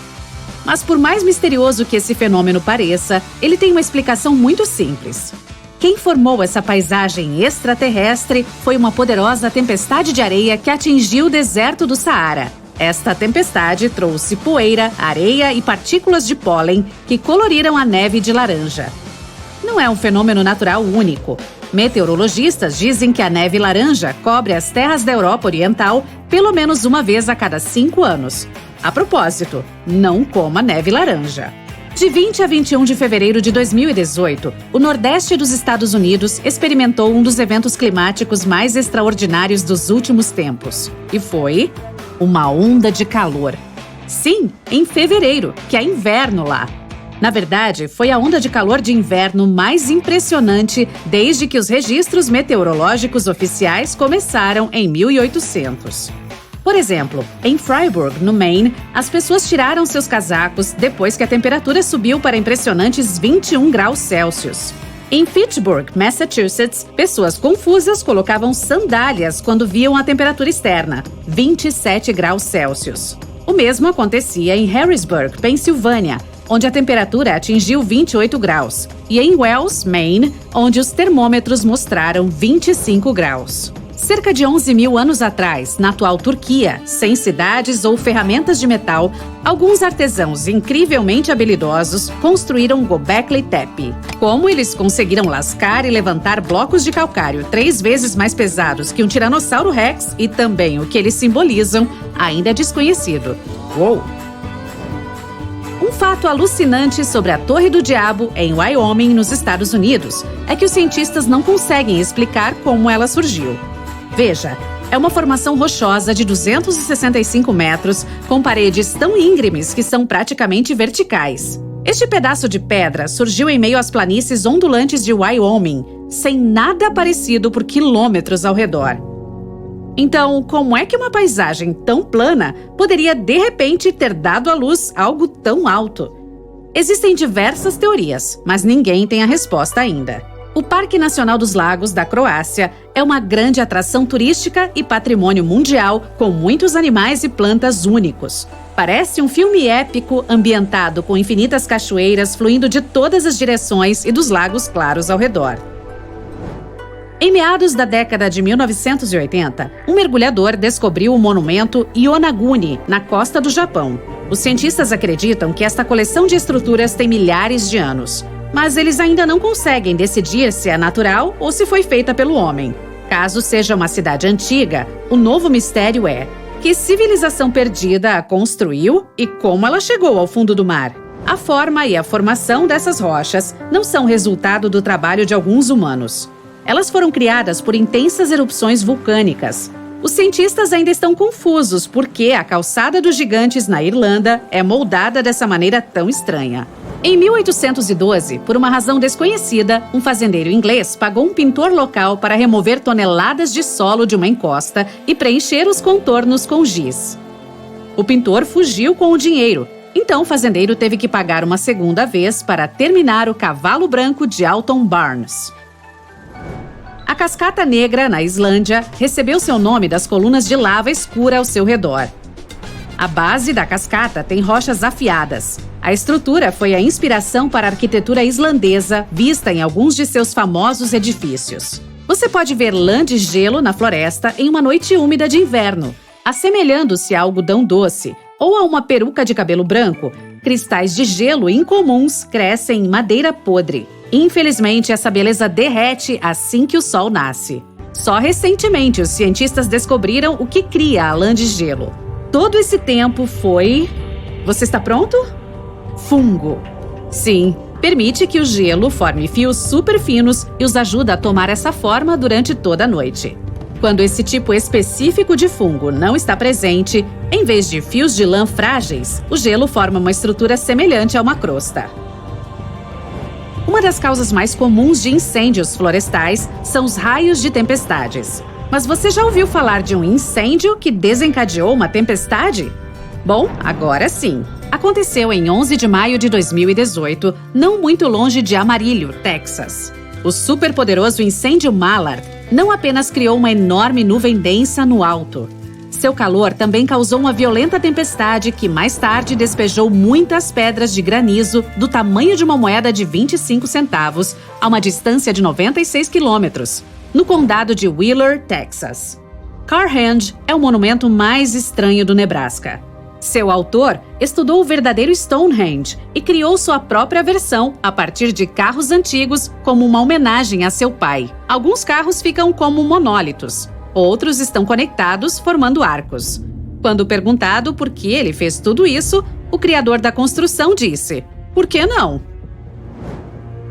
Mas por mais misterioso que esse fenômeno pareça, ele tem uma explicação muito simples. Quem formou essa paisagem extraterrestre foi uma poderosa tempestade de areia que atingiu o deserto do Saara. Esta tempestade trouxe poeira, areia e partículas de pólen que coloriram a neve de laranja. Não é um fenômeno natural único. Meteorologistas dizem que a neve laranja cobre as terras da Europa Oriental pelo menos uma vez a cada 5 anos. A propósito, não coma neve laranja. De 20 a 21 de fevereiro de 2018, o Nordeste dos Estados Unidos experimentou um dos eventos climáticos mais extraordinários dos últimos tempos. E foi uma onda de calor. Sim, em fevereiro, que é inverno lá. Na verdade, foi a onda de calor de inverno mais impressionante desde que os registros meteorológicos oficiais começaram em 1800. Por exemplo, em Fryeburg, no Maine, as pessoas tiraram seus casacos depois que a temperatura subiu para impressionantes 21 graus Celsius. Em Fitchburg, Massachusetts, pessoas confusas colocavam sandálias quando viam a temperatura externa, 27 graus Celsius. O mesmo acontecia em Harrisburg, Pensilvânia, onde a temperatura atingiu 28 graus, e em Wells, Maine, onde os termômetros mostraram 25 graus. Cerca de 11 mil anos atrás, na atual Turquia, sem cidades ou ferramentas de metal, alguns artesãos incrivelmente habilidosos construíram Göbekli Tepe. Como eles conseguiram lascar e levantar blocos de calcário 3 vezes mais pesados que um Tiranossauro Rex e também o que eles simbolizam, ainda é desconhecido. Uou! Um fato alucinante sobre a Torre do Diabo, em Wyoming, nos Estados Unidos, é que os cientistas não conseguem explicar como ela surgiu. Veja, é uma formação rochosa de 265 metros, com paredes tão íngremes que são praticamente verticais. Este pedaço de pedra surgiu em meio às planícies ondulantes de Wyoming, sem nada parecido por quilômetros ao redor. Então, como é que uma paisagem tão plana poderia, de repente, ter dado à luz algo tão alto? Existem diversas teorias, mas ninguém tem a resposta ainda. O Parque Nacional dos Lagos da Croácia é uma grande atração turística e patrimônio mundial com muitos animais e plantas únicos. Parece um filme épico ambientado com infinitas cachoeiras fluindo de todas as direções e dos lagos claros ao redor. Em meados da década de 1980, um mergulhador descobriu o monumento Yonaguni, na costa do Japão. Os cientistas acreditam que esta coleção de estruturas tem milhares de anos. Mas eles ainda não conseguem decidir se é natural ou se foi feita pelo homem. Caso seja uma cidade antiga, o novo mistério é: que civilização perdida a construiu e como ela chegou ao fundo do mar? A forma e a formação dessas rochas não são resultado do trabalho de alguns humanos. Elas foram criadas por intensas erupções vulcânicas. Os cientistas ainda estão confusos porque a calçada dos gigantes na Irlanda é moldada dessa maneira tão estranha. Em 1812, por uma razão desconhecida, um fazendeiro inglês pagou um pintor local para remover toneladas de solo de uma encosta e preencher os contornos com giz. O pintor fugiu com o dinheiro, então o fazendeiro teve que pagar uma segunda vez para terminar o Cavalo Branco de Alton Barnes. A Cascata Negra, na Islândia, recebeu seu nome das colunas de lava escura ao seu redor. A base da cascata tem rochas afiadas. A estrutura foi a inspiração para a arquitetura islandesa, vista em alguns de seus famosos edifícios. Você pode ver lã de gelo na floresta em uma noite úmida de inverno, assemelhando-se a algodão doce ou a uma peruca de cabelo branco. Cristais de gelo incomuns crescem em madeira podre. Infelizmente, essa beleza derrete assim que o sol nasce. Só recentemente, os cientistas descobriram o que cria a lã de gelo. Todo esse tempo foi... Você está pronto? Fungo. Sim, permite que o gelo forme fios super finos e os ajuda a tomar essa forma durante toda a noite. Quando esse tipo específico de fungo não está presente, em vez de fios de lã frágeis, o gelo forma uma estrutura semelhante a uma crosta. Uma das causas mais comuns de incêndios florestais são os raios de tempestades. Mas você já ouviu falar de um incêndio que desencadeou uma tempestade? Bom, agora sim. Aconteceu em 11 de maio de 2018, não muito longe de Amarillo, Texas. O superpoderoso incêndio Mallard não apenas criou uma enorme nuvem densa no alto. Seu calor também causou uma violenta tempestade que mais tarde despejou muitas pedras de granizo do tamanho de uma moeda de 25 centavos a uma distância de 96 quilômetros, no condado de Wheeler, Texas. Carhenge é o monumento mais estranho do Nebraska. Seu autor estudou o verdadeiro Stonehenge e criou sua própria versão a partir de carros antigos como uma homenagem a seu pai. Alguns carros ficam como monólitos, outros estão conectados formando arcos. Quando perguntado por que ele fez tudo isso, o criador da construção disse: "Por que não?"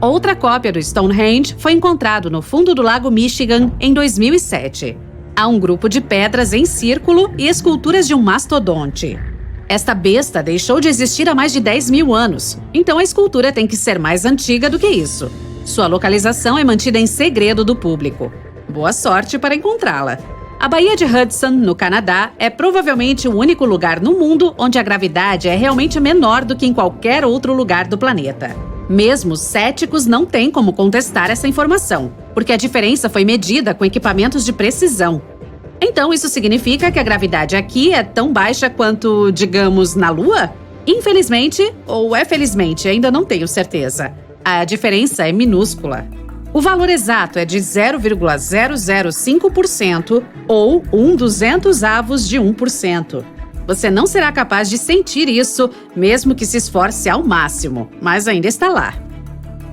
Outra cópia do Stonehenge foi encontrado no fundo do Lago Michigan em 2007. Há um grupo de pedras em círculo e esculturas de um mastodonte. Esta besta deixou de existir há mais de 10 mil anos, então a escultura tem que ser mais antiga do que isso. Sua localização é mantida em segredo do público. Boa sorte para encontrá-la. A Baía de Hudson, no Canadá, é provavelmente o único lugar no mundo onde a gravidade é realmente menor do que em qualquer outro lugar do planeta. Mesmo os céticos não têm como contestar essa informação, porque a diferença foi medida com equipamentos de precisão. Então, isso significa que a gravidade aqui é tão baixa quanto, digamos, na Lua? Infelizmente, ou felizmente, ainda não tenho certeza. A diferença é minúscula. O valor exato é de 0,005% ou 1/200 de 1%. Você não será capaz de sentir isso, mesmo que se esforce ao máximo, mas ainda está lá.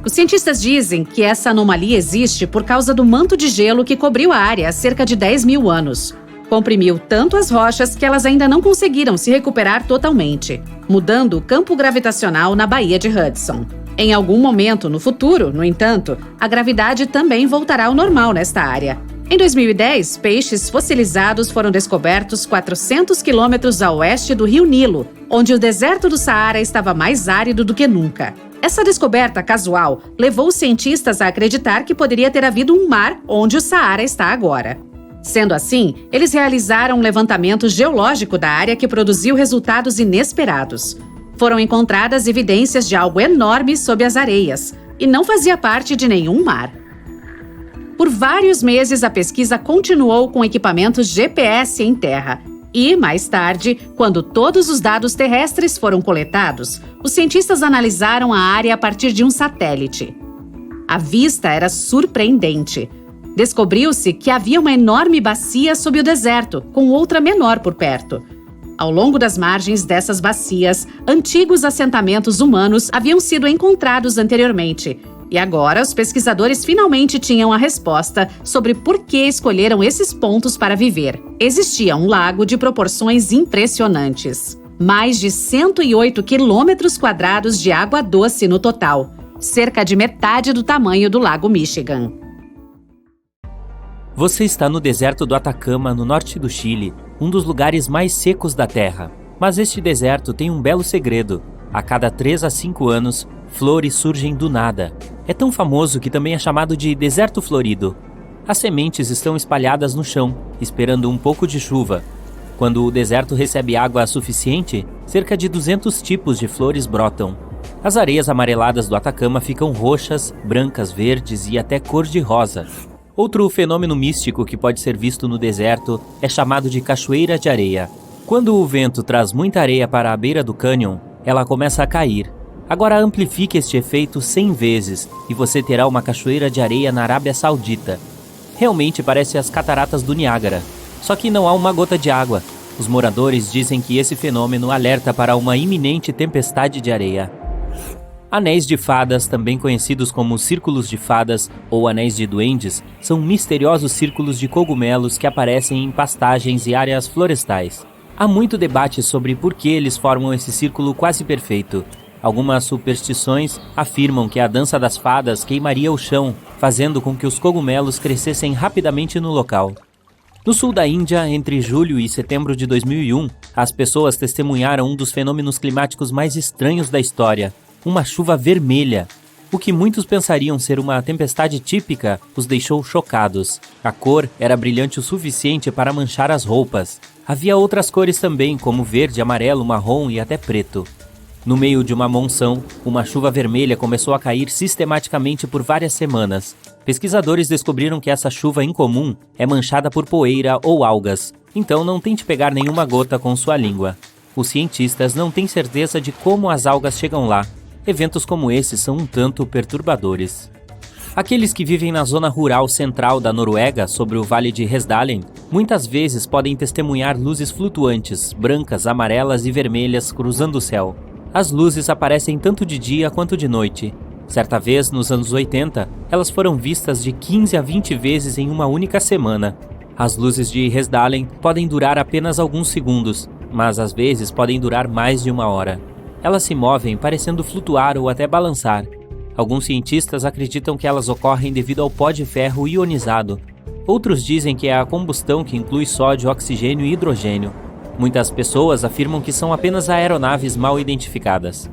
Os cientistas dizem que essa anomalia existe por causa do manto de gelo que cobriu a área há cerca de 10 mil anos. Comprimiu tanto as rochas que elas ainda não conseguiram se recuperar totalmente, mudando o campo gravitacional na Baía de Hudson. Em algum momento no futuro, no entanto, a gravidade também voltará ao normal nesta área. Em 2010, peixes fossilizados foram descobertos 400 quilômetros a oeste do Rio Nilo, onde o deserto do Saara estava mais árido do que nunca. Essa descoberta casual levou os cientistas a acreditar que poderia ter havido um mar onde o Saara está agora. Sendo assim, eles realizaram um levantamento geológico da área que produziu resultados inesperados. Foram encontradas evidências de algo enorme sob as areias, e não fazia parte de nenhum mar. Por vários meses, a pesquisa continuou com equipamentos GPS em terra. E, mais tarde, quando todos os dados terrestres foram coletados, os cientistas analisaram a área a partir de um satélite. A vista era surpreendente. Descobriu-se que havia uma enorme bacia sob o deserto, com outra menor por perto. Ao longo das margens dessas bacias, antigos assentamentos humanos haviam sido encontrados anteriormente. E agora, os pesquisadores finalmente tinham a resposta sobre por que escolheram esses pontos para viver. Existia um lago de proporções impressionantes. Mais de 108 quilômetros quadrados de água doce no total. Cerca de metade do tamanho do Lago Michigan. Você está no deserto do Atacama, no norte do Chile, um dos lugares mais secos da Terra. Mas este deserto tem um belo segredo. A cada 3 a 5 anos, flores surgem do nada. É tão famoso que também é chamado de deserto florido. As sementes estão espalhadas no chão, esperando um pouco de chuva. Quando o deserto recebe água suficiente, cerca de 200 tipos de flores brotam. As areias amareladas do Atacama ficam roxas, brancas, verdes e até cor-de-rosa. Outro fenômeno místico que pode ser visto no deserto é chamado de cachoeira de areia. Quando o vento traz muita areia para a beira do cânion, ela começa a cair. Agora amplifique este efeito 100 vezes e você terá uma cachoeira de areia na Arábia Saudita. Realmente parece as cataratas do Niágara, só que não há uma gota de água. Os moradores dizem que esse fenômeno alerta para uma iminente tempestade de areia. Anéis de fadas, também conhecidos como círculos de fadas ou anéis de duendes, são misteriosos círculos de cogumelos que aparecem em pastagens e áreas florestais. Há muito debate sobre por que eles formam esse círculo quase perfeito. Algumas superstições afirmam que a dança das fadas queimaria o chão, fazendo com que os cogumelos crescessem rapidamente no local. No sul da Índia, entre julho e setembro de 2001, as pessoas testemunharam um dos fenômenos climáticos mais estranhos da história. Uma chuva vermelha. O que muitos pensariam ser uma tempestade típica os deixou chocados. A cor era brilhante o suficiente para manchar as roupas. Havia outras cores também, como verde, amarelo, marrom e até preto. No meio de uma monção, uma chuva vermelha começou a cair sistematicamente por várias semanas. Pesquisadores descobriram que essa chuva incomum é manchada por poeira ou algas, então não tente pegar nenhuma gota com sua língua. Os cientistas não têm certeza de como as algas chegam lá. Eventos como esses são um tanto perturbadores. Aqueles que vivem na zona rural central da Noruega, sobre o Vale de Hesdalen, muitas vezes podem testemunhar luzes flutuantes, brancas, amarelas e vermelhas cruzando o céu. As luzes aparecem tanto de dia quanto de noite. Certa vez, nos anos 80, elas foram vistas de 15 a 20 vezes em uma única semana. As luzes de Hesdalen podem durar apenas alguns segundos, mas às vezes podem durar mais de uma hora. Elas se movem parecendo flutuar ou até balançar. Alguns cientistas acreditam que elas ocorrem devido ao pó de ferro ionizado. Outros dizem que é a combustão que inclui sódio, oxigênio e hidrogênio. Muitas pessoas afirmam que são apenas aeronaves mal identificadas.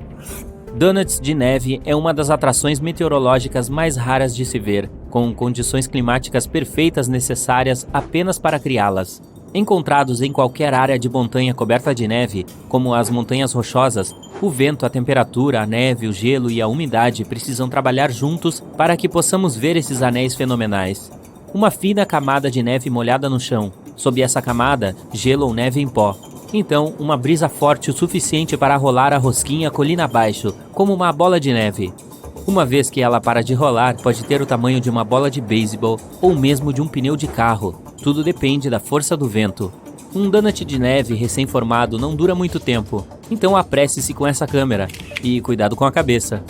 Donuts de neve é uma das atrações meteorológicas mais raras de se ver, com condições climáticas perfeitas necessárias apenas para criá-las. Encontrados em qualquer área de montanha coberta de neve, como as montanhas rochosas, o vento, a temperatura, a neve, o gelo e a umidade precisam trabalhar juntos para que possamos ver esses anéis fenomenais. Uma fina camada de neve molhada no chão. Sob essa camada, gelo ou neve em pó. Então, uma brisa forte o suficiente para rolar a rosquinha colina abaixo, como uma bola de neve. Uma vez que ela para de rolar, pode ter o tamanho de uma bola de beisebol ou mesmo de um pneu de carro. Tudo depende da força do vento. Um donut de neve recém-formado não dura muito tempo, então apresse-se com essa câmera e cuidado com a cabeça.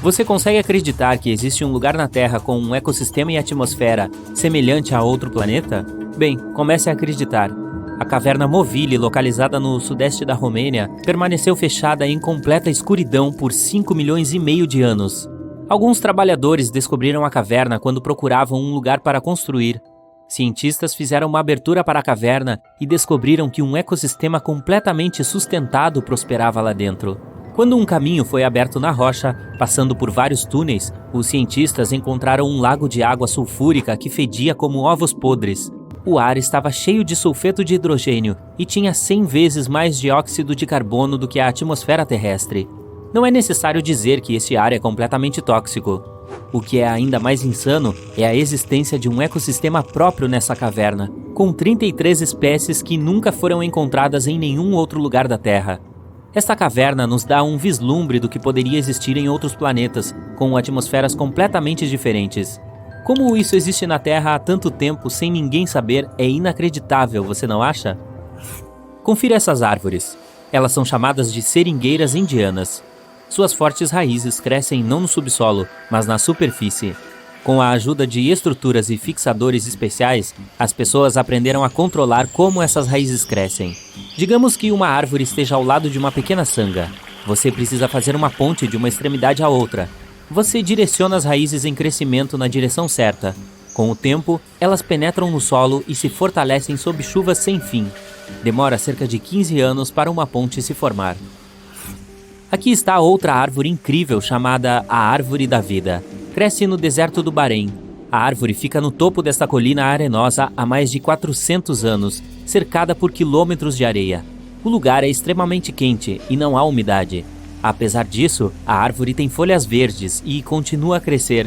Você consegue acreditar que existe um lugar na Terra com um ecossistema e atmosfera semelhante a outro planeta? Bem, comece a acreditar. A caverna Movile, localizada no sudeste da Romênia, permaneceu fechada em completa escuridão por 5 milhões e meio de anos. Alguns trabalhadores descobriram a caverna quando procuravam um lugar para construir. Cientistas fizeram uma abertura para a caverna e descobriram que um ecossistema completamente sustentado prosperava lá dentro. Quando um caminho foi aberto na rocha, passando por vários túneis, os cientistas encontraram um lago de água sulfúrica que fedia como ovos podres. O ar estava cheio de sulfeto de hidrogênio e tinha 100 vezes mais dióxido de carbono do que a atmosfera terrestre. Não é necessário dizer que esse ar é completamente tóxico. O que é ainda mais insano é a existência de um ecossistema próprio nessa caverna, com 33 espécies que nunca foram encontradas em nenhum outro lugar da Terra. Esta caverna nos dá um vislumbre do que poderia existir em outros planetas, com atmosferas completamente diferentes. Como isso existe na Terra há tanto tempo sem ninguém saber é inacreditável, você não acha? Confira essas árvores. Elas são chamadas de seringueiras indianas. Suas fortes raízes crescem não no subsolo, mas na superfície. Com a ajuda de estruturas e fixadores especiais, as pessoas aprenderam a controlar como essas raízes crescem. Digamos que uma árvore esteja ao lado de uma pequena sanga. Você precisa fazer uma ponte de uma extremidade à outra. Você direciona as raízes em crescimento na direção certa. Com o tempo, elas penetram no solo e se fortalecem sob chuvas sem fim. Demora cerca de 15 anos para uma ponte se formar. Aqui está outra árvore incrível chamada a Árvore da Vida. Cresce no deserto do Bahrein. A árvore fica no topo desta colina arenosa há mais de 400 anos, cercada por quilômetros de areia. O lugar é extremamente quente e não há umidade. Apesar disso, a árvore tem folhas verdes e continua a crescer.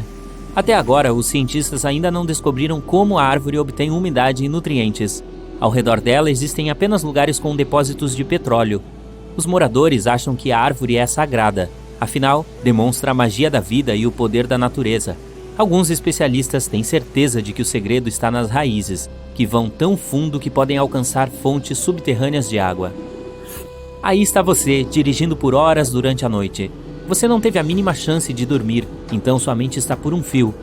Até agora, os cientistas ainda não descobriram como a árvore obtém umidade e nutrientes. Ao redor dela existem apenas lugares com depósitos de petróleo. Os moradores acham que a árvore é sagrada, afinal, demonstra a magia da vida e o poder da natureza. Alguns especialistas têm certeza de que o segredo está nas raízes, que vão tão fundo que podem alcançar fontes subterrâneas de água. Aí está você, dirigindo por horas durante a noite. Você não teve a mínima chance de dormir, então sua mente está por um fio.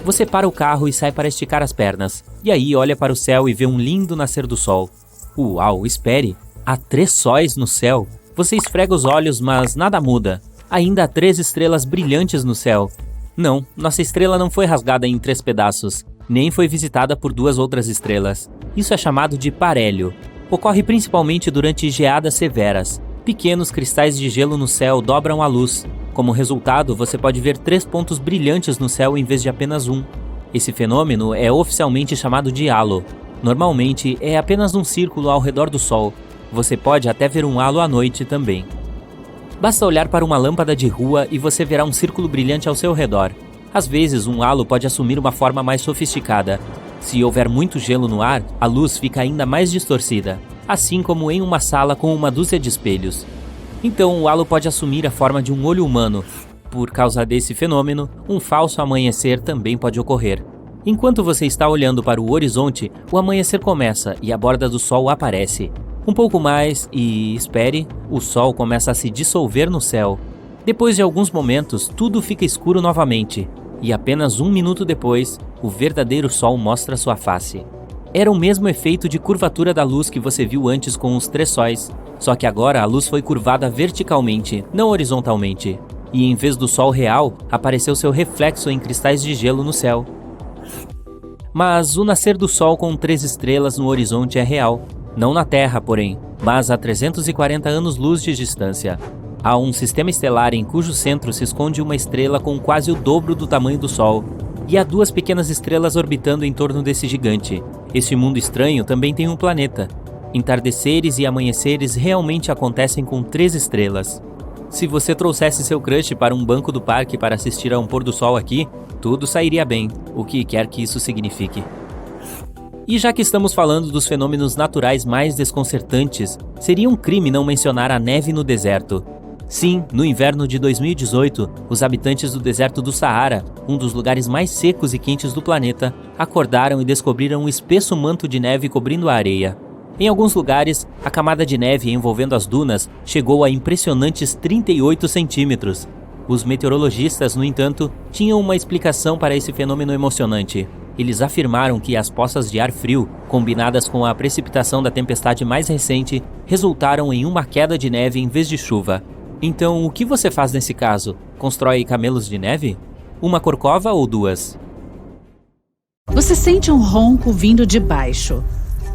Você para o carro e sai para esticar as pernas, e aí olha para o céu e vê um lindo nascer do sol. Uau, espere! Há 3 sóis no céu! Você esfrega os olhos, mas nada muda. Ainda há 3 estrelas brilhantes no céu. Não, nossa estrela não foi rasgada em 3 pedaços, nem foi visitada por 2 outras estrelas. Isso é chamado de parélio. Ocorre principalmente durante geadas severas. Pequenos cristais de gelo no céu dobram a luz. Como resultado, você pode ver 3 pontos brilhantes no céu em vez de apenas um. Esse fenômeno é oficialmente chamado de halo. Normalmente, é apenas um círculo ao redor do Sol. Você pode até ver um halo à noite também. Basta olhar para uma lâmpada de rua e você verá um círculo brilhante ao seu redor. Às vezes, um halo pode assumir uma forma mais sofisticada. Se houver muito gelo no ar, a luz fica ainda mais distorcida, assim como em uma sala com uma dúzia de espelhos. Então, o halo pode assumir a forma de um olho humano. Por causa desse fenômeno, um falso amanhecer também pode ocorrer. Enquanto você está olhando para o horizonte, o amanhecer começa e a borda do sol aparece. Um pouco mais e, espere, o sol começa a se dissolver no céu. Depois de alguns momentos, tudo fica escuro novamente. E apenas 1 minuto depois, o verdadeiro sol mostra sua face. Era o mesmo efeito de curvatura da luz que você viu antes com os 3 sóis, só que agora a luz foi curvada verticalmente, não horizontalmente. E em vez do sol real, apareceu seu reflexo em cristais de gelo no céu. Mas o nascer do sol com 3 estrelas no horizonte é real. Não na Terra, porém, mas a 340 anos-luz de distância. Há um sistema estelar em cujo centro se esconde uma estrela com quase o dobro do tamanho do Sol. E há 2 pequenas estrelas orbitando em torno desse gigante. Este mundo estranho também tem um planeta. Entardeceres e amanheceres realmente acontecem com 3 estrelas. Se você trouxesse seu crush para um banco do parque para assistir a um pôr do sol aqui, tudo sairia bem, o que quer que isso signifique. E já que estamos falando dos fenômenos naturais mais desconcertantes, seria um crime não mencionar a neve no deserto. Sim, no inverno de 2018, os habitantes do deserto do Saara, um dos lugares mais secos e quentes do planeta, acordaram e descobriram um espesso manto de neve cobrindo a areia. Em alguns lugares, a camada de neve envolvendo as dunas chegou a impressionantes 38 centímetros. Os meteorologistas, no entanto, tinham uma explicação para esse fenômeno emocionante. Eles afirmaram que as poças de ar frio, combinadas com a precipitação da tempestade mais recente, resultaram em uma queda de neve em vez de chuva. Então, o que você faz nesse caso? Constrói camelos de neve? Uma corcova ou duas? Você sente um ronco vindo de baixo.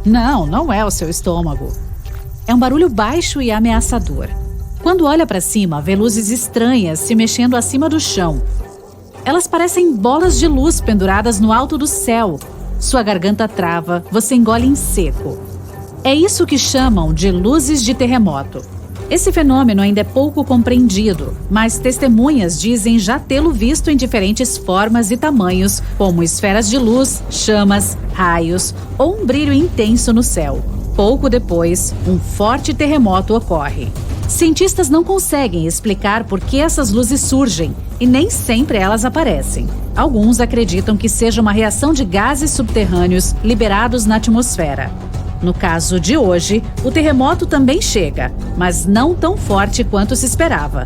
Não é o seu estômago. É um barulho baixo e ameaçador. Quando olha para cima, vê luzes estranhas se mexendo acima do chão. Elas parecem bolas de luz penduradas no alto do céu. Sua garganta trava, você engole em seco. É isso que chamam de luzes de terremoto. Esse fenômeno ainda é pouco compreendido, mas testemunhas dizem já tê-lo visto em diferentes formas e tamanhos, como esferas de luz, chamas, raios ou um brilho intenso no céu. Pouco depois, um forte terremoto ocorre. Cientistas não conseguem explicar por que essas luzes surgem e nem sempre elas aparecem. Alguns acreditam que seja uma reação de gases subterrâneos liberados na atmosfera. No caso de hoje, o terremoto também chega, mas não tão forte quanto se esperava.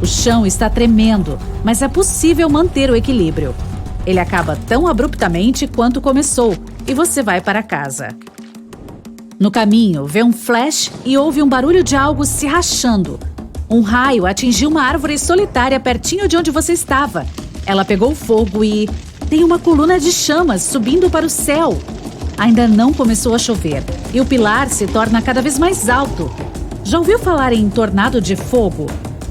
O chão está tremendo, mas é possível manter o equilíbrio. Ele acaba tão abruptamente quanto começou e você vai para casa. No caminho, vê um flash e ouve um barulho de algo se rachando. Um raio atingiu uma árvore solitária pertinho de onde você estava. Ela pegou fogo e tem uma coluna de chamas subindo para o céu. Ainda não começou a chover e o pilar se torna cada vez mais alto. Já ouviu falar em tornado de fogo?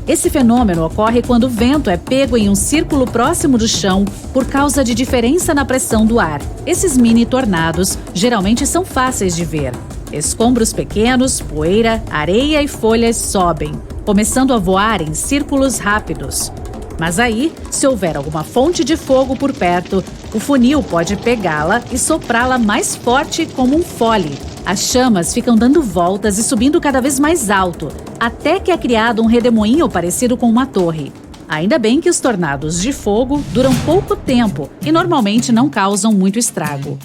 Esse fenômeno ocorre quando o vento é pego em um círculo próximo do chão por causa de diferença na pressão do ar. Esses mini tornados geralmente são fáceis de ver. Escombros pequenos, poeira, areia e folhas sobem, começando a voar em círculos rápidos. Mas aí, se houver alguma fonte de fogo por perto, o funil pode pegá-la e soprá-la mais forte como um fole. As chamas ficam dando voltas e subindo cada vez mais alto, até que é criado um redemoinho parecido com uma torre. Ainda bem que os tornados de fogo duram pouco tempo e normalmente não causam muito estrago.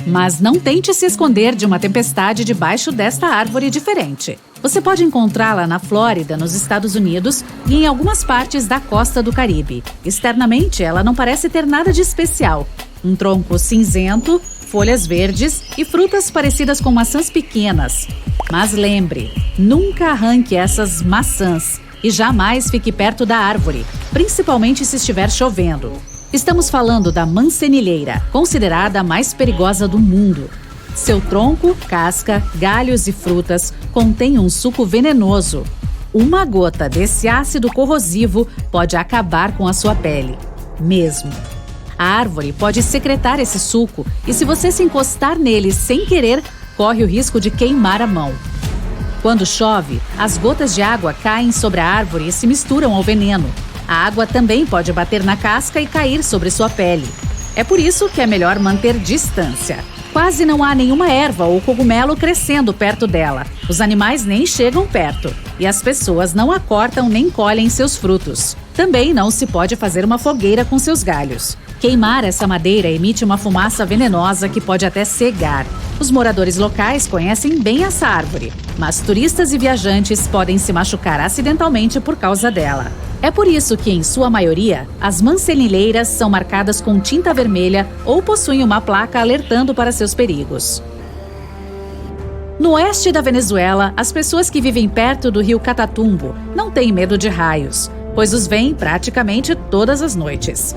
Mas não tente se esconder de uma tempestade debaixo desta árvore diferente. Você pode encontrá-la na Flórida, nos Estados Unidos, e em algumas partes da costa do Caribe. Externamente, ela não parece ter nada de especial. Um tronco cinzento, folhas verdes e frutas parecidas com maçãs pequenas. Mas lembre, nunca arranque essas maçãs e jamais fique perto da árvore, principalmente se estiver chovendo. Estamos falando da mancenilheira, considerada a mais perigosa do mundo. Seu tronco, casca, galhos e frutas contêm um suco venenoso. Uma gota desse ácido corrosivo pode acabar com a sua pele. Mesmo. A árvore pode secretar esse suco e, se você se encostar nele sem querer, corre o risco de queimar a mão. Quando chove, as gotas de água caem sobre a árvore e se misturam ao veneno. A água também pode bater na casca e cair sobre sua pele. É por isso que é melhor manter distância. Quase não há nenhuma erva ou cogumelo crescendo perto dela. Os animais nem chegam perto. E as pessoas não a cortam nem colhem seus frutos. Também não se pode fazer uma fogueira com seus galhos. Queimar essa madeira emite uma fumaça venenosa que pode até cegar. Os moradores locais conhecem bem essa árvore, mas turistas e viajantes podem se machucar acidentalmente por causa dela. É por isso que, em sua maioria, as mancenilheiras são marcadas com tinta vermelha ou possuem uma placa alertando para seus perigos. No oeste da Venezuela, as pessoas que vivem perto do rio Catatumbo não têm medo de raios, pois os veem praticamente todas as noites.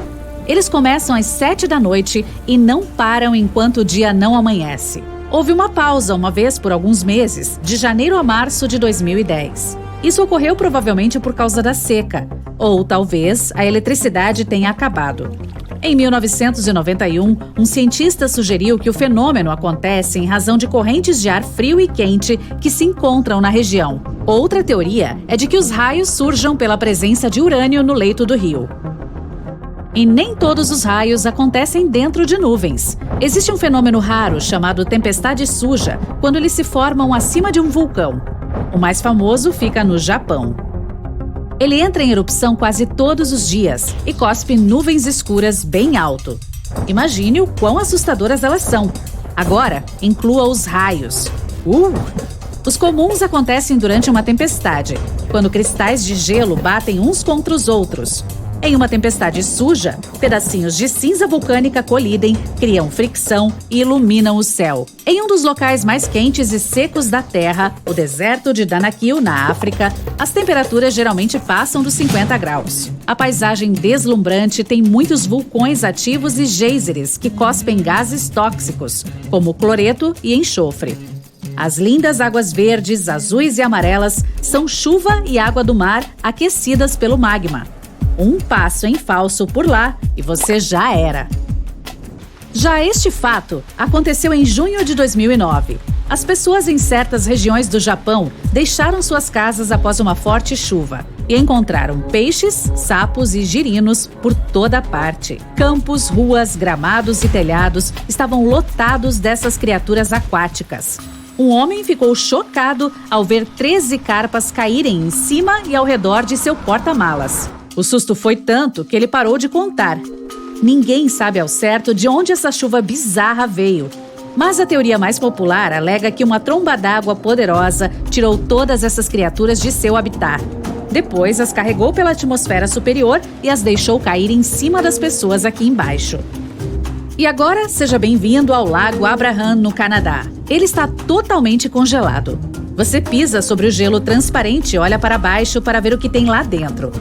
Eles começam às 7 da noite e não param enquanto o dia não amanhece. Houve uma pausa uma vez por alguns meses, de janeiro a março de 2010. Isso ocorreu provavelmente por causa da seca, ou talvez a eletricidade tenha acabado. Em 1991, um cientista sugeriu que o fenômeno acontece em razão de correntes de ar frio e quente que se encontram na região. Outra teoria é de que os raios surjam pela presença de urânio no leito do rio. E nem todos os raios acontecem dentro de nuvens. Existe um fenômeno raro chamado tempestade suja, quando eles se formam acima de um vulcão. O mais famoso fica no Japão. Ele entra em erupção quase todos os dias e cospe nuvens escuras bem alto. Imagine o quão assustadoras elas são. Agora, inclua os raios. Os comuns acontecem durante uma tempestade, quando cristais de gelo batem uns contra os outros. Em uma tempestade suja, pedacinhos de cinza vulcânica colidem, criam fricção e iluminam o céu. Em um dos locais mais quentes e secos da Terra, o deserto de Danakil, na África, as temperaturas geralmente passam dos 50 graus. A paisagem deslumbrante tem muitos vulcões ativos e geysers que cospem gases tóxicos, como cloreto e enxofre. As lindas águas verdes, azuis e amarelas são chuva e água do mar aquecidas pelo magma. Um passo em falso por lá e você já era. Já este fato aconteceu em junho de 2009. As pessoas em certas regiões do Japão deixaram suas casas após uma forte chuva e encontraram peixes, sapos e girinos por toda parte. Campos, ruas, gramados e telhados estavam lotados dessas criaturas aquáticas. Um homem ficou chocado ao ver 13 carpas caírem em cima e ao redor de seu porta-malas. O susto foi tanto que ele parou de contar. Ninguém sabe ao certo de onde essa chuva bizarra veio. Mas a teoria mais popular alega que uma tromba d'água poderosa tirou todas essas criaturas de seu habitat. Depois as carregou pela atmosfera superior e as deixou cair em cima das pessoas aqui embaixo. E agora, seja bem-vindo ao Lago Abraham, no Canadá. Ele está totalmente congelado. Você pisa sobre o gelo transparente e olha para baixo para ver o que tem lá dentro.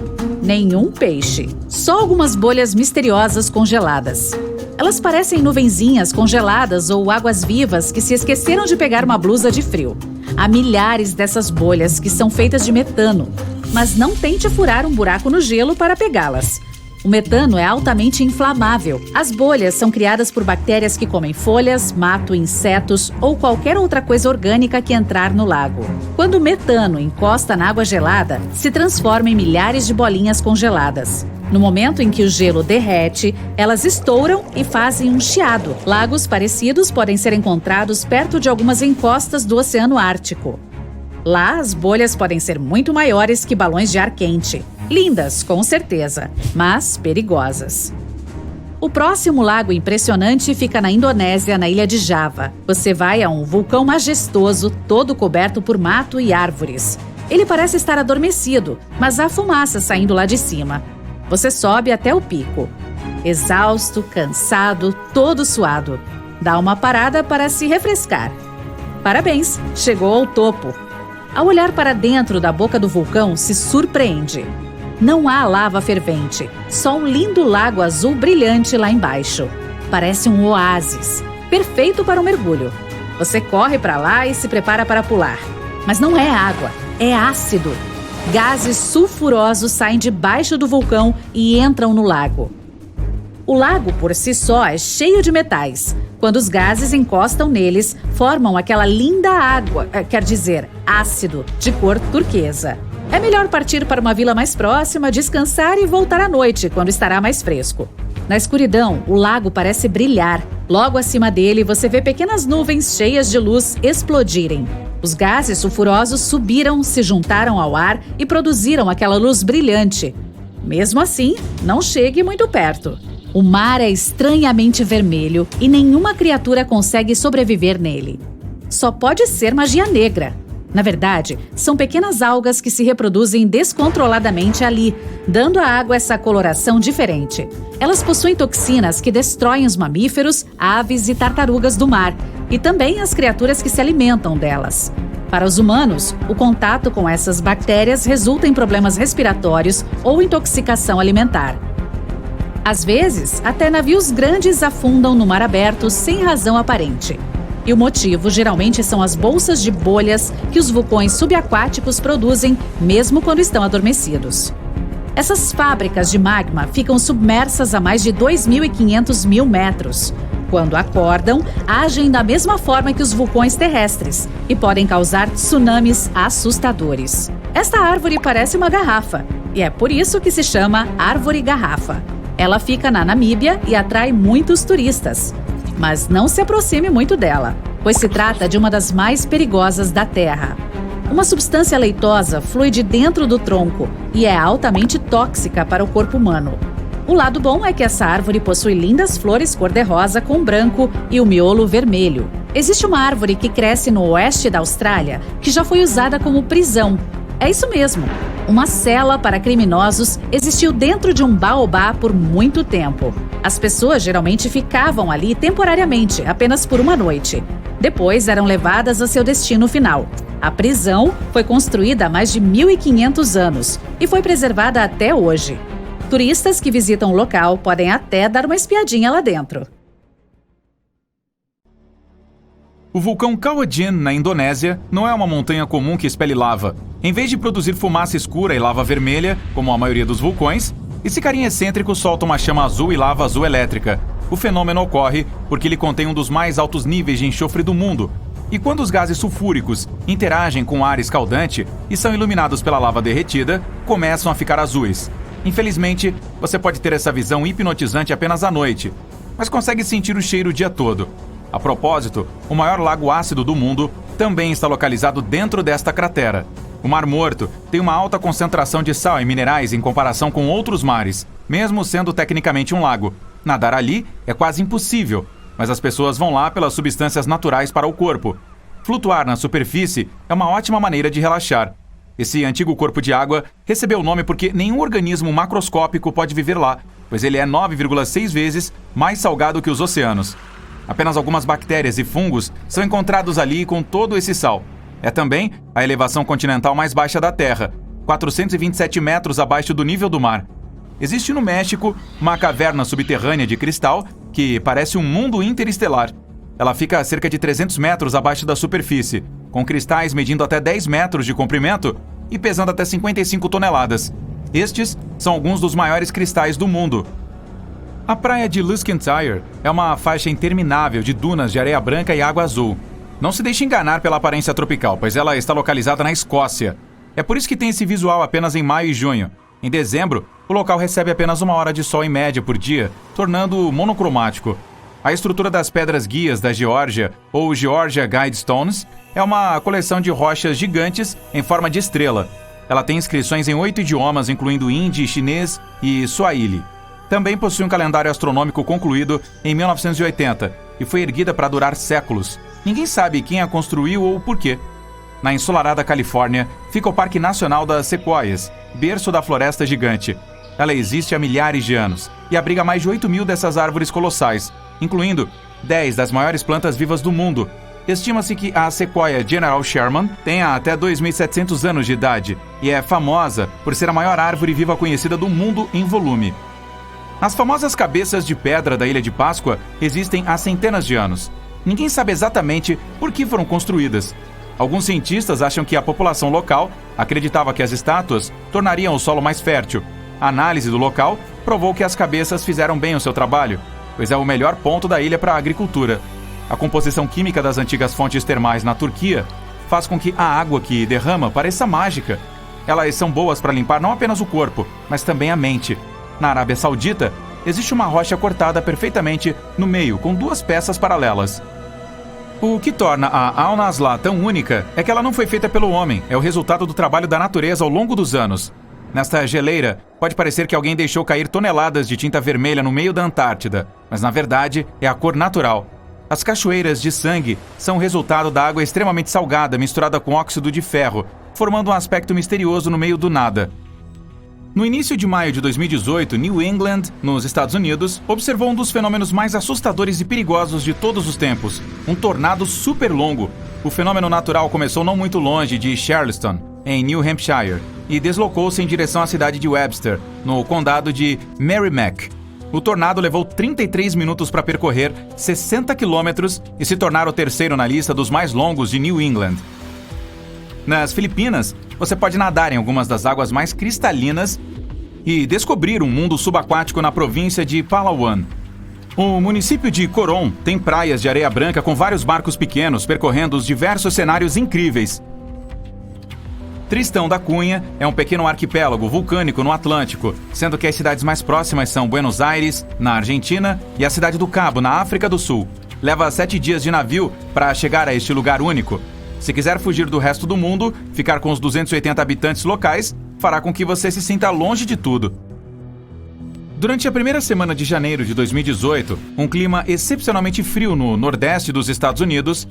Nenhum peixe. Só algumas bolhas misteriosas congeladas. Elas parecem nuvenzinhas congeladas ou águas vivas que se esqueceram de pegar uma blusa de frio. Há milhares dessas bolhas que são feitas de metano. Mas não tente furar um buraco no gelo para pegá-las. O metano é altamente inflamável. As bolhas são criadas por bactérias que comem folhas, mato, insetos ou qualquer outra coisa orgânica que entrar no lago. Quando o metano encosta na água gelada, se transforma em milhares de bolinhas congeladas. No momento em que o gelo derrete, elas estouram e fazem um chiado. Lagos parecidos podem ser encontrados perto de algumas encostas do Oceano Ártico. Lá, as bolhas podem ser muito maiores que balões de ar quente. Lindas, com certeza, mas perigosas. O próximo lago impressionante fica na Indonésia, na ilha de Java. Você vai a um vulcão majestoso, todo coberto por mato e árvores. Ele parece estar adormecido, mas há fumaça saindo lá de cima. Você sobe até o pico. Exausto, cansado, todo suado. Dá uma parada para se refrescar. Parabéns, chegou ao topo. Ao olhar para dentro da boca do vulcão, se surpreende. Não há lava fervente, só um lindo lago azul brilhante lá embaixo. Parece um oásis, perfeito para um mergulho. Você corre para lá e se prepara para pular. Mas não é água, é ácido. Gases sulfurosos saem debaixo do vulcão e entram no lago. O lago, por si só, é cheio de metais. Quando os gases encostam neles, formam aquela linda água, ácido, de cor turquesa. É melhor partir para uma vila mais próxima, descansar e voltar à noite, quando estará mais fresco. Na escuridão, o lago parece brilhar. Logo acima dele, você vê pequenas nuvens cheias de luz explodirem. Os gases sulfurosos subiram, se juntaram ao ar e produziram aquela luz brilhante. Mesmo assim, não chegue muito perto. O mar é estranhamente vermelho e nenhuma criatura consegue sobreviver nele. Só pode ser magia negra. Na verdade, são pequenas algas que se reproduzem descontroladamente ali, dando à água essa coloração diferente. Elas possuem toxinas que destroem os mamíferos, aves e tartarugas do mar, e também as criaturas que se alimentam delas. Para os humanos, o contato com essas bactérias resulta em problemas respiratórios ou intoxicação alimentar. Às vezes, até navios grandes afundam no mar aberto sem razão aparente. E o motivo geralmente são as bolsas de bolhas que os vulcões subaquáticos produzem, mesmo quando estão adormecidos. Essas fábricas de magma ficam submersas a mais de 2.500 metros. Quando acordam, agem da mesma forma que os vulcões terrestres e podem causar tsunamis assustadores. Esta árvore parece uma garrafa, e é por isso que se chama árvore-garrafa. Ela fica na Namíbia e atrai muitos turistas. Mas não se aproxime muito dela, pois se trata de uma das mais perigosas da Terra. Uma substância leitosa flui de dentro do tronco e é altamente tóxica para o corpo humano. O lado bom é que essa árvore possui lindas flores cor-de-rosa com branco e o miolo vermelho. Existe uma árvore que cresce no oeste da Austrália que já foi usada como prisão. É isso mesmo. Uma cela para criminosos existiu dentro de um baobá por muito tempo. As pessoas geralmente ficavam ali temporariamente, apenas por uma noite. Depois eram levadas a seu destino final. A prisão foi construída há mais de 1.500 anos e foi preservada até hoje. Turistas que visitam o local podem até dar uma espiadinha lá dentro. O vulcão Kawajan, na Indonésia, não é uma montanha comum que expele lava. Em vez de produzir fumaça escura e lava vermelha, como a maioria dos vulcões, esse carinha excêntrico solta uma chama azul e lava azul elétrica. O fenômeno ocorre porque ele contém um dos mais altos níveis de enxofre do mundo. E quando os gases sulfúricos interagem com o ar escaldante e são iluminados pela lava derretida, começam a ficar azuis. Infelizmente, você pode ter essa visão hipnotizante apenas à noite, mas consegue sentir o cheiro o dia todo. A propósito, o maior lago ácido do mundo também está localizado dentro desta cratera. O Mar Morto tem uma alta concentração de sal e minerais em comparação com outros mares, mesmo sendo tecnicamente um lago. Nadar ali é quase impossível, mas as pessoas vão lá pelas substâncias naturais para o corpo. Flutuar na superfície é uma ótima maneira de relaxar. Esse antigo corpo de água recebeu o nome porque nenhum organismo macroscópico pode viver lá, pois ele é 9,6 vezes mais salgado que os oceanos. Apenas algumas bactérias e fungos são encontrados ali com todo esse sal. É também a elevação continental mais baixa da Terra, 427 metros abaixo do nível do mar. Existe no México uma caverna subterrânea de cristal que parece um mundo interestelar. Ela fica a cerca de 300 metros abaixo da superfície, com cristais medindo até 10 metros de comprimento e pesando até 55 toneladas. Estes são alguns dos maiores cristais do mundo. A praia de Luskentyre é uma faixa interminável de dunas de areia branca e água azul. Não se deixe enganar pela aparência tropical, pois ela está localizada na Escócia. É por isso que tem esse visual apenas em maio e junho. Em dezembro, o local recebe apenas 1 hora de sol em média por dia, tornando-o monocromático. A estrutura das pedras guias da Geórgia, ou Georgia Guidestones, é uma coleção de rochas gigantes em forma de estrela. Ela tem inscrições em 8 idiomas, incluindo hindi, chinês e swahili. Também possui um calendário astronômico concluído em 1980 e foi erguida para durar séculos. Ninguém sabe quem a construiu ou por quê. Na ensolarada Califórnia fica o Parque Nacional das Sequoias, berço da floresta gigante. Ela existe há milhares de anos e abriga mais de 8.000 dessas árvores colossais, incluindo 10 das maiores plantas vivas do mundo. Estima-se que a Sequoia General Sherman tenha até 2.700 anos de idade e é famosa por ser a maior árvore viva conhecida do mundo em volume. As famosas cabeças de pedra da Ilha de Páscoa existem há centenas de anos. Ninguém sabe exatamente por que foram construídas. Alguns cientistas acham que a população local acreditava que as estátuas tornariam o solo mais fértil. A análise do local provou que as cabeças fizeram bem o seu trabalho, pois é o melhor ponto da ilha para a agricultura. A composição química das antigas fontes termais na Turquia faz com que a água que derrama pareça mágica. Elas são boas para limpar não apenas o corpo, mas também a mente. Na Arábia Saudita, existe uma rocha cortada perfeitamente no meio, com 2 peças paralelas. O que torna a Al-Nazla tão única é que ela não foi feita pelo homem, é o resultado do trabalho da natureza ao longo dos anos. Nesta geleira, pode parecer que alguém deixou cair toneladas de tinta vermelha no meio da Antártida, mas na verdade é a cor natural. As cachoeiras de sangue são o resultado da água extremamente salgada misturada com óxido de ferro, formando um aspecto misterioso no meio do nada. No início de maio de 2018, New England, nos Estados Unidos, observou um dos fenômenos mais assustadores e perigosos de todos os tempos, um tornado super longo. O fenômeno natural começou não muito longe de Charleston, em New Hampshire, e deslocou-se em direção à cidade de Webster, no condado de Merrimack. O tornado levou 33 minutos para percorrer 60 quilômetros e se tornar o terceiro na lista dos mais longos de New England. Nas Filipinas, você pode nadar em algumas das águas mais cristalinas e descobrir um mundo subaquático na província de Palawan. O município de Coron tem praias de areia branca com vários barcos pequenos percorrendo os diversos cenários incríveis. Tristão da Cunha é um pequeno arquipélago vulcânico no Atlântico, sendo que as cidades mais próximas são Buenos Aires, na Argentina, e a cidade do Cabo, na África do Sul. Leva 7 dias de navio para chegar a este lugar único. Se quiser fugir do resto do mundo, ficar com os 280 habitantes locais fará com que você se sinta longe de tudo. Durante a primeira semana de janeiro de 2018, um clima excepcionalmente frio no nordeste dos Estados Unidos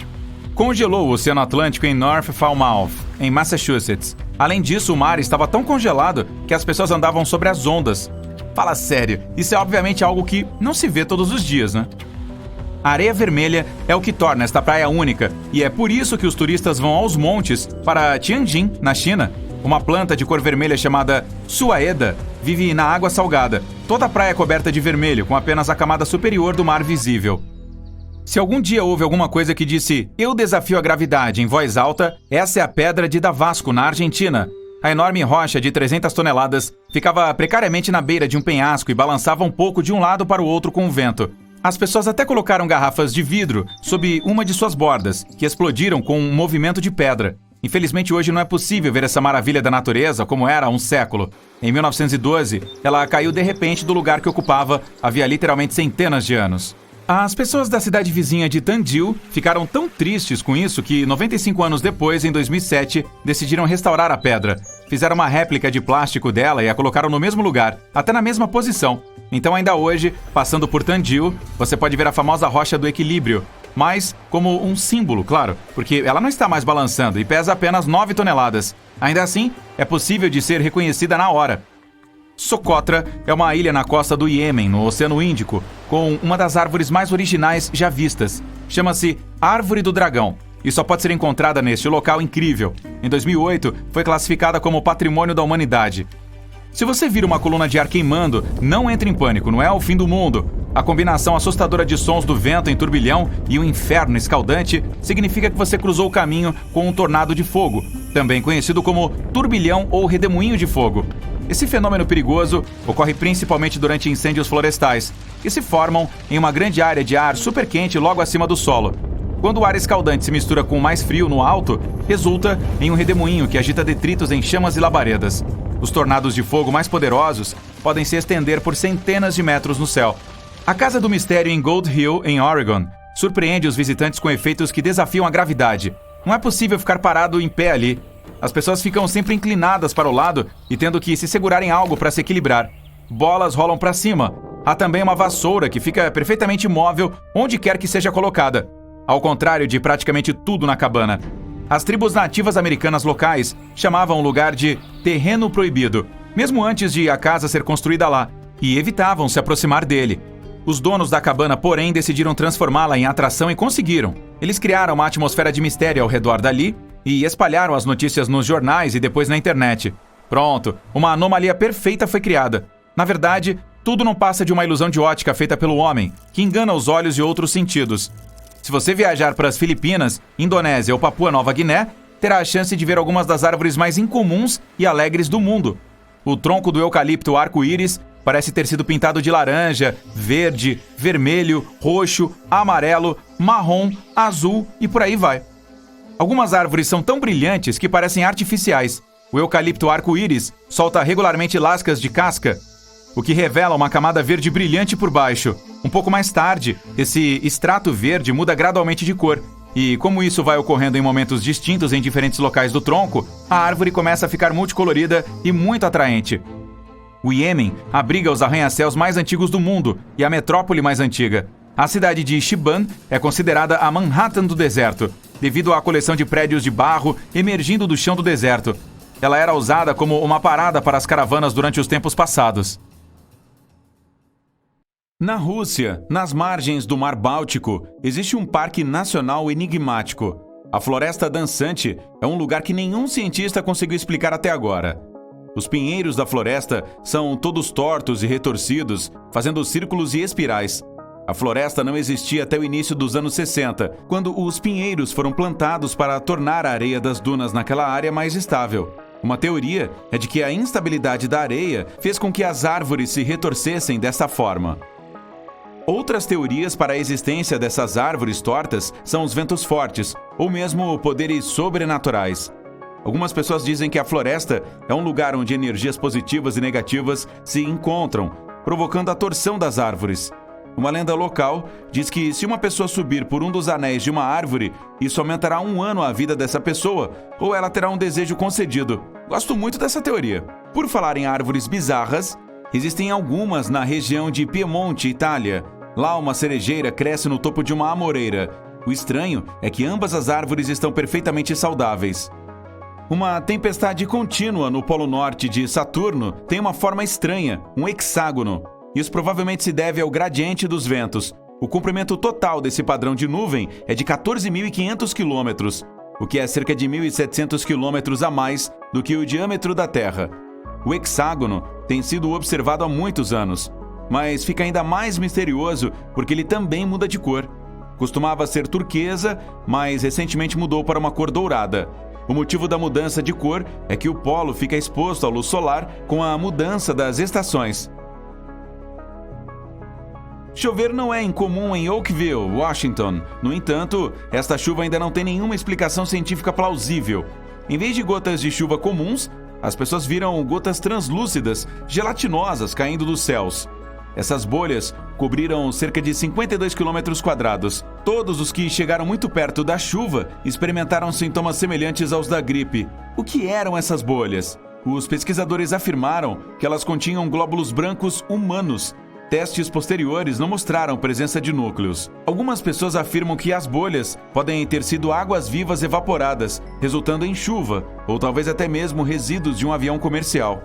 congelou o Oceano Atlântico em North Falmouth, em Massachusetts. Além disso, o mar estava tão congelado que as pessoas andavam sobre as ondas. Fala sério, isso é obviamente algo que não se vê todos os dias, né? A areia vermelha é o que torna esta praia única, e é por isso que os turistas vão aos montes para Tianjin, na China. Uma planta de cor vermelha chamada suaeda vive na água salgada. Toda a praia é coberta de vermelho, com apenas a camada superior do mar visível. Se algum dia houve alguma coisa que disse "Eu desafio a gravidade" em voz alta, essa é a Pedra de Davasco, na Argentina. A enorme rocha de 300 toneladas ficava precariamente na beira de um penhasco e balançava um pouco de um lado para o outro com o vento. As pessoas até colocaram garrafas de vidro sob uma de suas bordas, que explodiram com um movimento de pedra. Infelizmente, hoje não é possível ver essa maravilha da natureza como era há um século. Em 1912, ela caiu de repente do lugar que ocupava havia literalmente centenas de anos. As pessoas da cidade vizinha de Tandil ficaram tão tristes com isso que, 95 anos depois, em 2007, decidiram restaurar a pedra. Fizeram uma réplica de plástico dela e a colocaram no mesmo lugar, até na mesma posição. Então, ainda hoje, passando por Tandil, você pode ver a famosa rocha do equilíbrio, mas como um símbolo, claro, porque ela não está mais balançando e pesa apenas 9 toneladas. Ainda assim, é possível de ser reconhecida na hora. Socotra é uma ilha na costa do Iêmen, no Oceano Índico, com uma das árvores mais originais já vistas. Chama-se Árvore do Dragão e só pode ser encontrada neste local incrível. Em 2008, foi classificada como Patrimônio da Humanidade. Se você vir uma coluna de ar queimando, não entre em pânico, não é o fim do mundo. A combinação assustadora de sons do vento em turbilhão e o inferno escaldante significa que você cruzou o caminho com um tornado de fogo, também conhecido como turbilhão ou redemoinho de fogo. Esse fenômeno perigoso ocorre principalmente durante incêndios florestais, que se formam em uma grande área de ar super quente logo acima do solo. Quando o ar escaldante se mistura com o mais frio no alto, resulta em um redemoinho que agita detritos em chamas e labaredas. Os tornados de fogo mais poderosos podem se estender por centenas de metros no céu. A Casa do Mistério em Gold Hill, em Oregon, surpreende os visitantes com efeitos que desafiam a gravidade. Não é possível ficar parado em pé ali. As pessoas ficam sempre inclinadas para o lado e tendo que se segurar em algo para se equilibrar. Bolas rolam para cima. Há também uma vassoura que fica perfeitamente imóvel onde quer que seja colocada, ao contrário de praticamente tudo na cabana. As tribos nativas americanas locais chamavam o lugar de Terreno Proibido, mesmo antes de a casa ser construída lá, e evitavam se aproximar dele. Os donos da cabana, porém, decidiram transformá-la em atração e conseguiram. Eles criaram uma atmosfera de mistério ao redor dali e espalharam as notícias nos jornais e depois na internet. Pronto, uma anomalia perfeita foi criada. Na verdade, tudo não passa de uma ilusão de ótica feita pelo homem, que engana os olhos e outros sentidos. Se você viajar para as Filipinas, Indonésia ou Papua Nova Guiné, terá a chance de ver algumas das árvores mais incomuns e alegres do mundo. O tronco do eucalipto arco-íris parece ter sido pintado de laranja, verde, vermelho, roxo, amarelo, marrom, azul e por aí vai. Algumas árvores são tão brilhantes que parecem artificiais. O eucalipto arco-íris solta regularmente lascas de casca, o que revela uma camada verde brilhante por baixo. Um pouco mais tarde, esse extrato verde muda gradualmente de cor, e como isso vai ocorrendo em momentos distintos em diferentes locais do tronco, a árvore começa a ficar multicolorida e muito atraente. O Iêmen abriga os arranha-céus mais antigos do mundo e a metrópole mais antiga. A cidade de Shiban é considerada a Manhattan do deserto, devido à coleção de prédios de barro emergindo do chão do deserto. Ela era usada como uma parada para as caravanas durante os tempos passados. Na Rússia, nas margens do Mar Báltico, existe um parque nacional enigmático. A Floresta Dançante é um lugar que nenhum cientista conseguiu explicar até agora. Os pinheiros da floresta são todos tortos e retorcidos, fazendo círculos e espirais. A floresta não existia até o início dos anos 60, quando os pinheiros foram plantados para tornar a areia das dunas naquela área mais estável. Uma teoria é de que a instabilidade da areia fez com que as árvores se retorcessem dessa forma. Outras teorias para a existência dessas árvores tortas são os ventos fortes, ou mesmo poderes sobrenaturais. Algumas pessoas dizem que a floresta é um lugar onde energias positivas e negativas se encontram, provocando a torção das árvores. Uma lenda local diz que se uma pessoa subir por um dos anéis de uma árvore, isso aumentará 1 ano a vida dessa pessoa, ou ela terá um desejo concedido. Gosto muito dessa teoria. Por falar em árvores bizarras, existem algumas na região de Piemonte, Itália. Lá uma cerejeira cresce no topo de uma amoreira. O estranho é que ambas as árvores estão perfeitamente saudáveis. Uma tempestade contínua no Polo Norte de Saturno tem uma forma estranha, um hexágono. Isso provavelmente se deve ao gradiente dos ventos. O comprimento total desse padrão de nuvem é de 14.500 quilômetros, o que é cerca de 1.700 quilômetros a mais do que o diâmetro da Terra. O hexágono tem sido observado há muitos anos, mas fica ainda mais misterioso porque ele também muda de cor. Costumava ser turquesa, mas recentemente mudou para uma cor dourada. O motivo da mudança de cor é que o polo fica exposto à luz solar com a mudança das estações. Chover não é incomum em Oakville, Washington. No entanto, esta chuva ainda não tem nenhuma explicação científica plausível. Em vez de gotas de chuva comuns, as pessoas viram gotas translúcidas, gelatinosas caindo dos céus. Essas bolhas cobriram cerca de 52 km². Todos os que chegaram muito perto da chuva experimentaram sintomas semelhantes aos da gripe. O que eram essas bolhas? Os pesquisadores afirmaram que elas continham glóbulos brancos humanos. Testes posteriores não mostraram presença de núcleos. Algumas pessoas afirmam que as bolhas podem ter sido águas vivas evaporadas, resultando em chuva, ou talvez até mesmo resíduos de um avião comercial.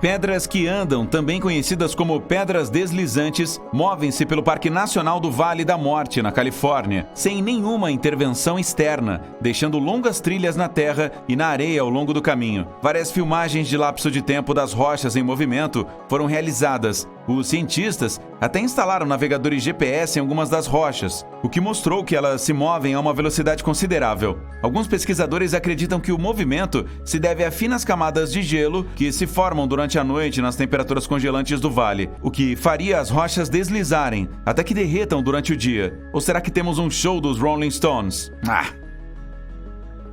Pedras que andam, também conhecidas como pedras deslizantes, movem-se pelo Parque Nacional do Vale da Morte, na Califórnia, sem nenhuma intervenção externa, deixando longas trilhas na terra e na areia ao longo do caminho. Várias filmagens de lapso de tempo das rochas em movimento foram realizadas. Os cientistas até instalaram navegadores GPS em algumas das rochas, o que mostrou que elas se movem a uma velocidade considerável. Alguns pesquisadores acreditam que o movimento se deve a finas camadas de gelo que se formam durante a noite nas temperaturas congelantes do vale, o que faria as rochas deslizarem até que derretam durante o dia. Ou será que temos um show dos Rolling Stones?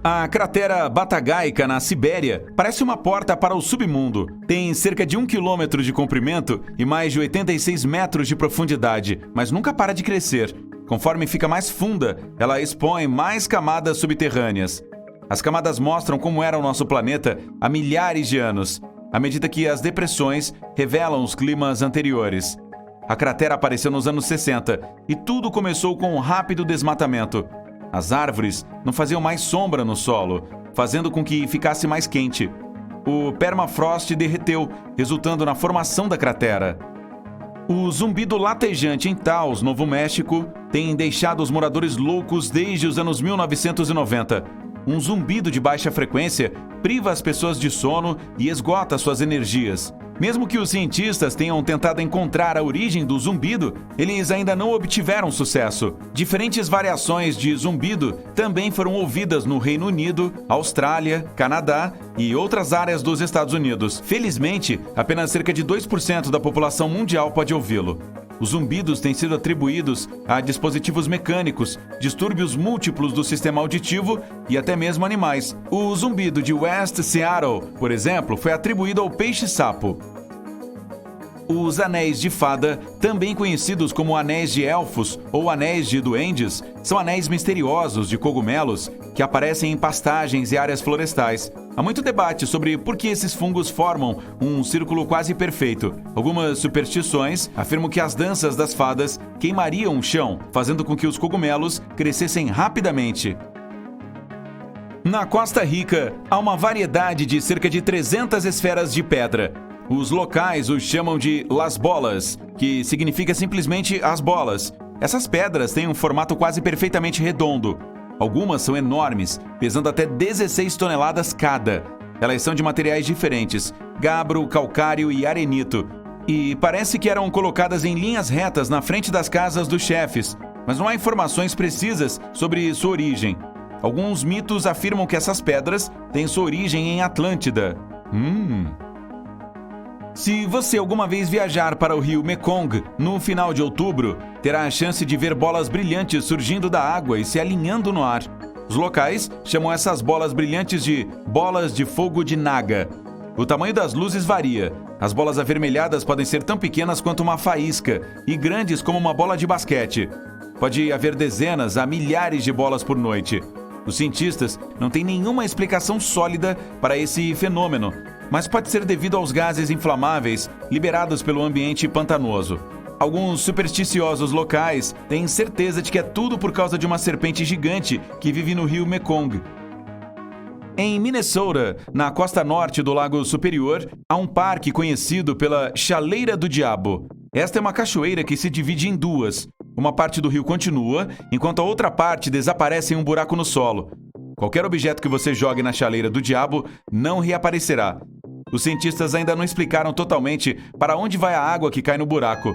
A cratera Batagaica, na Sibéria, parece uma porta para o submundo. Tem cerca de 1 quilômetro de comprimento e mais de 86 metros de profundidade, mas nunca para de crescer. Conforme fica mais funda, ela expõe mais camadas subterrâneas. As camadas mostram como era o nosso planeta há milhares de anos, à medida que as depressões revelam os climas anteriores. A cratera apareceu nos anos 60 e tudo começou com um rápido desmatamento. As árvores não faziam mais sombra no solo, fazendo com que ficasse mais quente. O permafrost derreteu, resultando na formação da cratera. O zumbido latejante em Taos, Novo México, tem deixado os moradores loucos desde os anos 1990. Um zumbido de baixa frequência priva as pessoas de sono e esgota suas energias. Mesmo que os cientistas tenham tentado encontrar a origem do zumbido, eles ainda não obtiveram sucesso. Diferentes variações de zumbido também foram ouvidas no Reino Unido, Austrália, Canadá e outras áreas dos Estados Unidos. Felizmente, apenas cerca de 2% da população mundial pode ouvi-lo. Os zumbidos têm sido atribuídos a dispositivos mecânicos, distúrbios múltiplos do sistema auditivo e até mesmo animais. O zumbido de West Seattle, por exemplo, foi atribuído ao peixe-sapo. Os anéis de fada, também conhecidos como anéis de elfos ou anéis de duendes, são anéis misteriosos de cogumelos que aparecem em pastagens e áreas florestais. Há muito debate sobre por que esses fungos formam um círculo quase perfeito. Algumas superstições afirmam que as danças das fadas queimariam o chão, fazendo com que os cogumelos crescessem rapidamente. Na Costa Rica, há uma variedade de cerca de 300 esferas de pedra. Os locais os chamam de Las Bolas, que significa simplesmente as bolas. Essas pedras têm um formato quase perfeitamente redondo. Algumas são enormes, pesando até 16 toneladas cada. Elas são de materiais diferentes, gabro, calcário e arenito. E parece que eram colocadas em linhas retas na frente das casas dos chefes, mas não há informações precisas sobre sua origem. Alguns mitos afirmam que essas pedras têm sua origem em Atlântida. Se você alguma vez viajar para o rio Mekong no final de outubro, terá a chance de ver bolas brilhantes surgindo da água e se alinhando no ar. Os locais chamam essas bolas brilhantes de bolas de fogo de Naga. O tamanho das luzes varia, As bolas avermelhadas podem ser tão pequenas quanto uma faísca e grandes como uma bola de basquete. Pode haver dezenas a milhares de bolas por noite. Os cientistas não têm nenhuma explicação sólida para esse fenômeno, mas pode ser devido aos gases inflamáveis liberados pelo ambiente pantanoso. Alguns supersticiosos locais têm certeza de que é tudo por causa de uma serpente gigante que vive no rio Mekong. Em Minnesota, na costa norte do Lago Superior, há um parque conhecido pela Chaleira do Diabo. Esta é uma cachoeira que se divide em duas. Uma parte do rio continua, enquanto a outra parte desaparece em um buraco no solo. Qualquer objeto que você jogue na Chaleira do Diabo não reaparecerá. Os cientistas ainda não explicaram totalmente para onde vai a água que cai no buraco.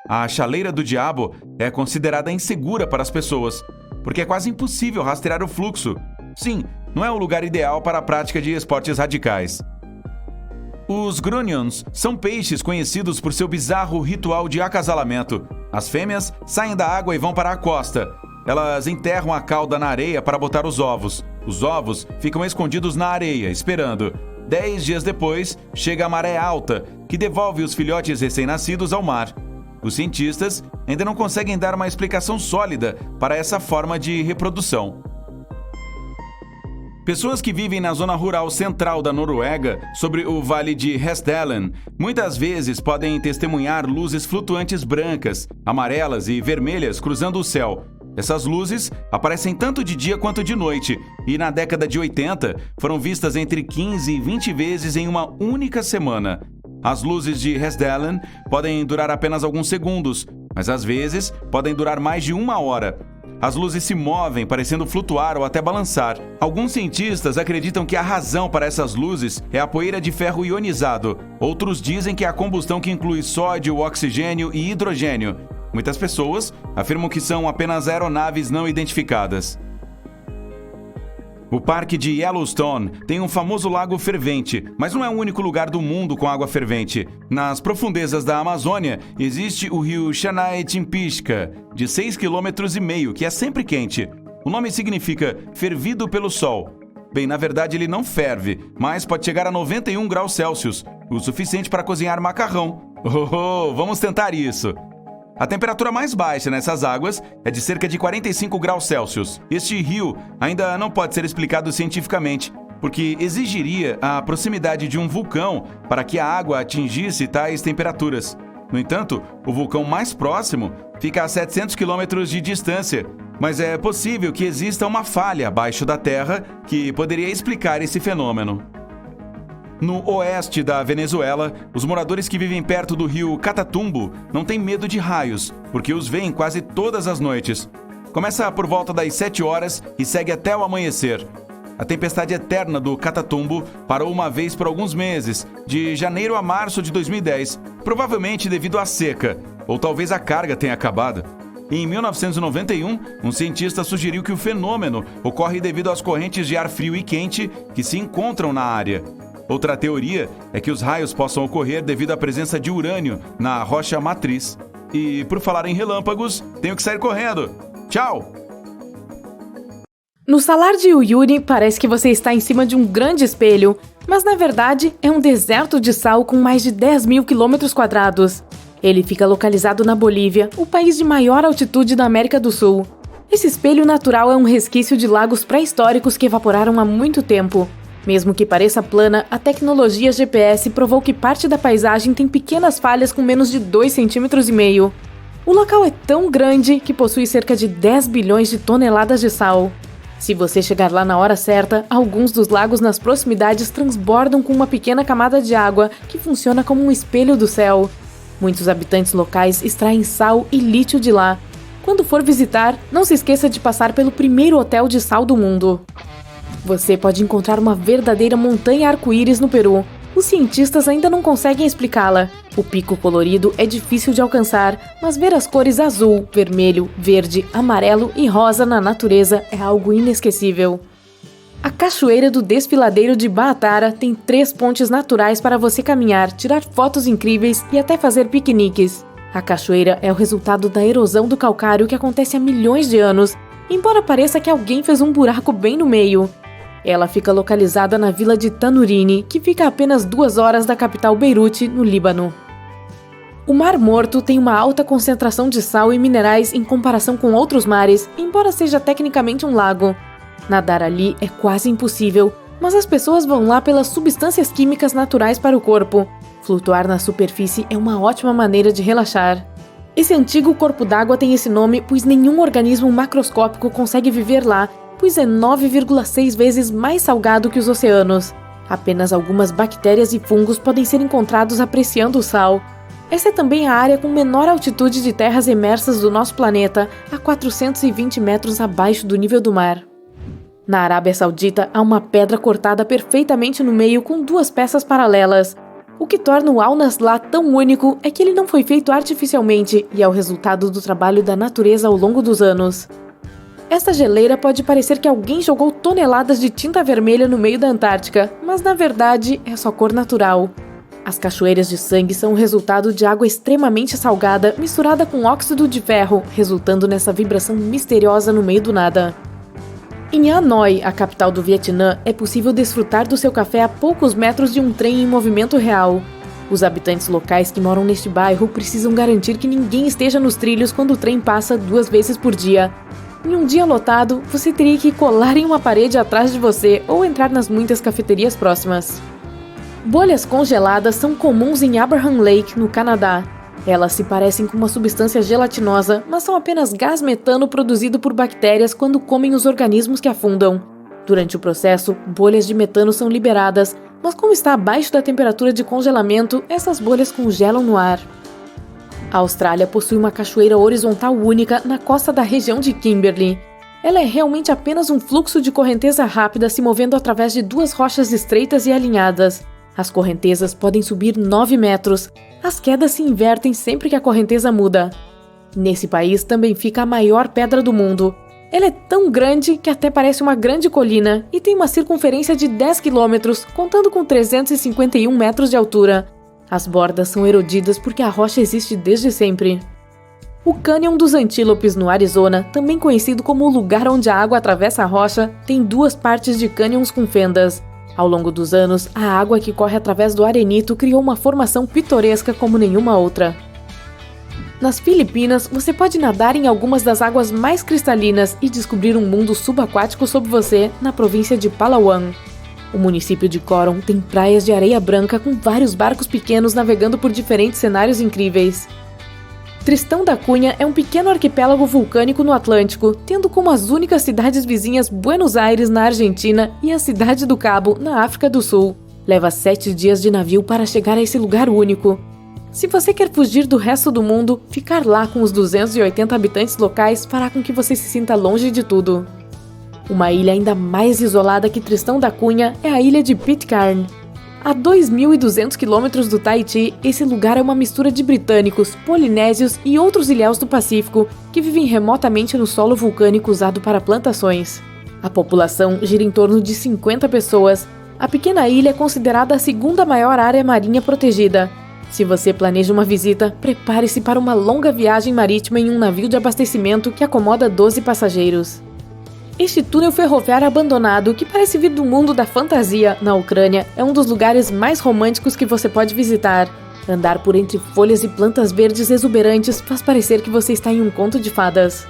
A Chaleira do Diabo é considerada insegura para as pessoas, porque é quase impossível rastrear o fluxo. Sim, não é o lugar ideal para a prática de esportes radicais. Os grunions são peixes conhecidos por seu bizarro ritual de acasalamento. As fêmeas saem da água e vão para a costa. Elas enterram a cauda na areia para botar os ovos. Os ovos ficam escondidos na areia, esperando. 10 dias depois, chega a maré alta, que devolve os filhotes recém-nascidos ao mar. Os cientistas ainda não conseguem dar uma explicação sólida para essa forma de reprodução. Pessoas que vivem na zona rural central da Noruega, sobre o vale de Hestdalen, muitas vezes podem testemunhar luzes flutuantes brancas, amarelas e vermelhas cruzando o céu. Essas luzes aparecem tanto de dia quanto de noite, e na década de 80 foram vistas entre 15 e 20 vezes em uma única semana. As luzes de Hestdalen podem durar apenas alguns segundos, mas às vezes podem durar mais de uma hora. As luzes se movem, parecendo flutuar ou até balançar. Alguns cientistas acreditam que a razão para essas luzes é a poeira de ferro ionizado. Outros dizem que é a combustão que inclui sódio, oxigênio e hidrogênio. Muitas pessoas afirmam que são apenas aeronaves não identificadas. O Parque de Yellowstone tem um famoso lago fervente, mas não é o único lugar do mundo com água fervente. Nas profundezas da Amazônia, existe o rio Xanay-Timpixca, de 6,5 km, que é sempre quente. O nome significa fervido pelo sol. Bem, na verdade ele não ferve, mas pode chegar a 91 graus Celsius, o suficiente para cozinhar macarrão. Vamos tentar isso! A temperatura mais baixa nessas águas é de cerca de 45 graus Celsius. Este rio ainda não pode ser explicado cientificamente, porque exigiria a proximidade de um vulcão para que a água atingisse tais temperaturas. No entanto, o vulcão mais próximo fica a 700 quilômetros de distância, mas é possível que exista uma falha abaixo da Terra que poderia explicar esse fenômeno. No oeste da Venezuela, os moradores que vivem perto do rio Catatumbo não têm medo de raios, porque os veem quase todas as noites. Começa por volta das 7 horas e segue até o amanhecer. A tempestade eterna do Catatumbo parou uma vez por alguns meses, de janeiro a março de 2010, provavelmente devido à seca, ou talvez a carga tenha acabado. Em 1991, um cientista sugeriu que o fenômeno ocorre devido às correntes de ar frio e quente que se encontram na área. Outra teoria é que os raios possam ocorrer devido à presença de urânio na rocha matriz. E, por falar em relâmpagos, tenho que sair correndo. Tchau! No salar de Uyuni, parece que você está em cima de um grande espelho, mas na verdade é um deserto de sal com mais de 10.000 km². Ele fica localizado na Bolívia, o país de maior altitude da América do Sul. Esse espelho natural é um resquício de lagos pré-históricos que evaporaram há muito tempo. Mesmo que pareça plana, a tecnologia GPS provou que parte da paisagem tem pequenas falhas com menos de 2,5 cm. O local é tão grande que possui cerca de 10 bilhões de toneladas de sal. Se você chegar lá na hora certa, alguns dos lagos nas proximidades transbordam com uma pequena camada de água que funciona como um espelho do céu. Muitos habitantes locais extraem sal e lítio de lá. Quando for visitar, não se esqueça de passar pelo primeiro hotel de sal do mundo. Você pode encontrar uma verdadeira montanha arco-íris no Peru. Os cientistas ainda não conseguem explicá-la. O pico colorido é difícil de alcançar, mas ver as cores azul, vermelho, verde, amarelo e rosa na natureza é algo inesquecível. A Cachoeira do Desfiladeiro de Baatara tem 3 pontes naturais para você caminhar, tirar fotos incríveis e até fazer piqueniques. A cachoeira é o resultado da erosão do calcário que acontece há milhões de anos, embora pareça que alguém fez um buraco bem no meio. Ela fica localizada na vila de Tanurini, que fica a apenas 2 horas da capital Beirute, no Líbano. O Mar Morto tem uma alta concentração de sal e minerais em comparação com outros mares, embora seja tecnicamente um lago. Nadar ali é quase impossível, mas as pessoas vão lá pelas substâncias químicas naturais para o corpo. Flutuar na superfície é uma ótima maneira de relaxar. Esse antigo corpo d'água tem esse nome pois nenhum organismo macroscópico consegue viver lá, pois é 9,6 vezes mais salgado que os oceanos. Apenas algumas bactérias e fungos podem ser encontrados apreciando o sal. Essa é também a área com menor altitude de terras emersas do nosso planeta, a 420 metros abaixo do nível do mar. Na Arábia Saudita, há uma pedra cortada perfeitamente no meio com 2 peças paralelas. O que torna o Al Nasla tão único é que ele não foi feito artificialmente e é o resultado do trabalho da natureza ao longo dos anos. Esta geleira pode parecer que alguém jogou toneladas de tinta vermelha no meio da Antártica, mas na verdade é só cor natural. As cachoeiras de sangue são o resultado de água extremamente salgada misturada com óxido de ferro, resultando nessa vibração misteriosa no meio do nada. Em Hanoi, a capital do Vietnã, é possível desfrutar do seu café a poucos metros de um trem em movimento real. Os habitantes locais que moram neste bairro precisam garantir que ninguém esteja nos trilhos quando o trem passa 2 vezes por dia. Em um dia lotado, você teria que colar em uma parede atrás de você ou entrar nas muitas cafeterias próximas. Bolhas congeladas são comuns em Abraham Lake, no Canadá. Elas se parecem com uma substância gelatinosa, mas são apenas gás metano produzido por bactérias quando comem os organismos que afundam. Durante o processo, bolhas de metano são liberadas, mas como está abaixo da temperatura de congelamento, essas bolhas congelam no ar. A Austrália possui uma cachoeira horizontal única na costa da região de Kimberley. Ela é realmente apenas um fluxo de correnteza rápida se movendo através de 2 rochas estreitas e alinhadas. As correntezas podem subir 9 metros. As quedas se invertem sempre que a correnteza muda. Nesse país também fica a maior pedra do mundo. Ela é tão grande que até parece uma grande colina e tem uma circunferência de 10 quilômetros, contando com 351 metros de altura. As bordas são erodidas porque a rocha existe desde sempre. O Cânion dos Antílopes, no Arizona, também conhecido como o lugar onde a água atravessa a rocha, tem 2 partes de cânions com fendas. Ao longo dos anos, a água que corre através do arenito criou uma formação pitoresca como nenhuma outra. Nas Filipinas, você pode nadar em algumas das águas mais cristalinas e descobrir um mundo subaquático sob você, na província de Palawan. O município de Coron tem praias de areia branca com vários barcos pequenos navegando por diferentes cenários incríveis. Tristão da Cunha é um pequeno arquipélago vulcânico no Atlântico, tendo como as únicas cidades vizinhas Buenos Aires, na Argentina, e a Cidade do Cabo, na África do Sul. Leva 7 dias de navio para chegar a esse lugar único. Se você quer fugir do resto do mundo, ficar lá com os 280 habitantes locais fará com que você se sinta longe de tudo. Uma ilha ainda mais isolada que Tristão da Cunha é a ilha de Pitcairn. A 2.200 quilômetros do Tahiti, esse lugar é uma mistura de britânicos, polinésios e outros ilhéus do Pacífico que vivem remotamente no solo vulcânico usado para plantações. A população gira em torno de 50 pessoas. A pequena ilha é considerada a 2ª maior área marinha protegida. Se você planeja uma visita, prepare-se para uma longa viagem marítima em um navio de abastecimento que acomoda 12 passageiros. Este túnel ferroviário abandonado, que parece vir do mundo da fantasia, na Ucrânia, é um dos lugares mais românticos que você pode visitar. Andar por entre folhas e plantas verdes exuberantes faz parecer que você está em um conto de fadas.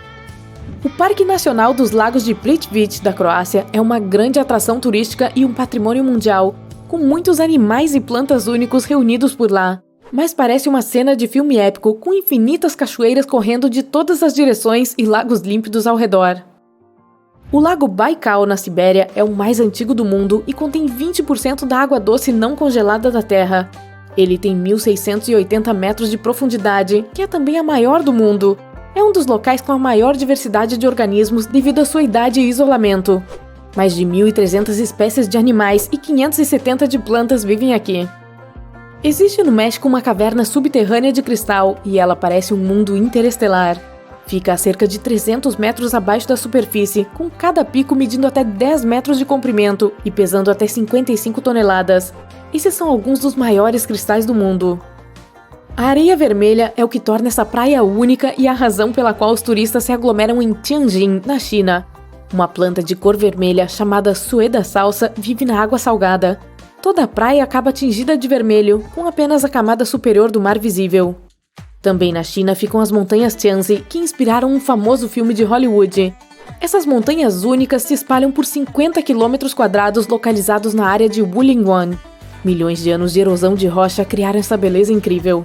O Parque Nacional dos Lagos de Plitvice, da Croácia, é uma grande atração turística e um patrimônio mundial, com muitos animais e plantas únicos reunidos por lá. Mas parece uma cena de filme épico, com infinitas cachoeiras correndo de todas as direções e lagos límpidos ao redor. O Lago Baikal, na Sibéria, é o mais antigo do mundo e contém 20% da água doce não congelada da Terra. Ele tem 1.680 metros de profundidade, que é também a maior do mundo. É um dos locais com a maior diversidade de organismos devido à sua idade e isolamento. Mais de 1.300 espécies de animais e 570 de plantas vivem aqui. Existe no México uma caverna subterrânea de cristal e ela parece um mundo interestelar. Fica a cerca de 300 metros abaixo da superfície, com cada pico medindo até 10 metros de comprimento e pesando até 55 toneladas. Esses são alguns dos maiores cristais do mundo. A areia vermelha é o que torna essa praia única e a razão pela qual os turistas se aglomeram em Tianjin, na China. Uma planta de cor vermelha chamada Sueda salsa vive na água salgada. Toda a praia acaba tingida de vermelho, com apenas a camada superior do mar visível. Também na China ficam as montanhas Tianzi, que inspiraram um famoso filme de Hollywood. Essas montanhas únicas se espalham por 50 km² localizados na área de Wulingyuan. Milhões de anos de erosão de rocha criaram essa beleza incrível.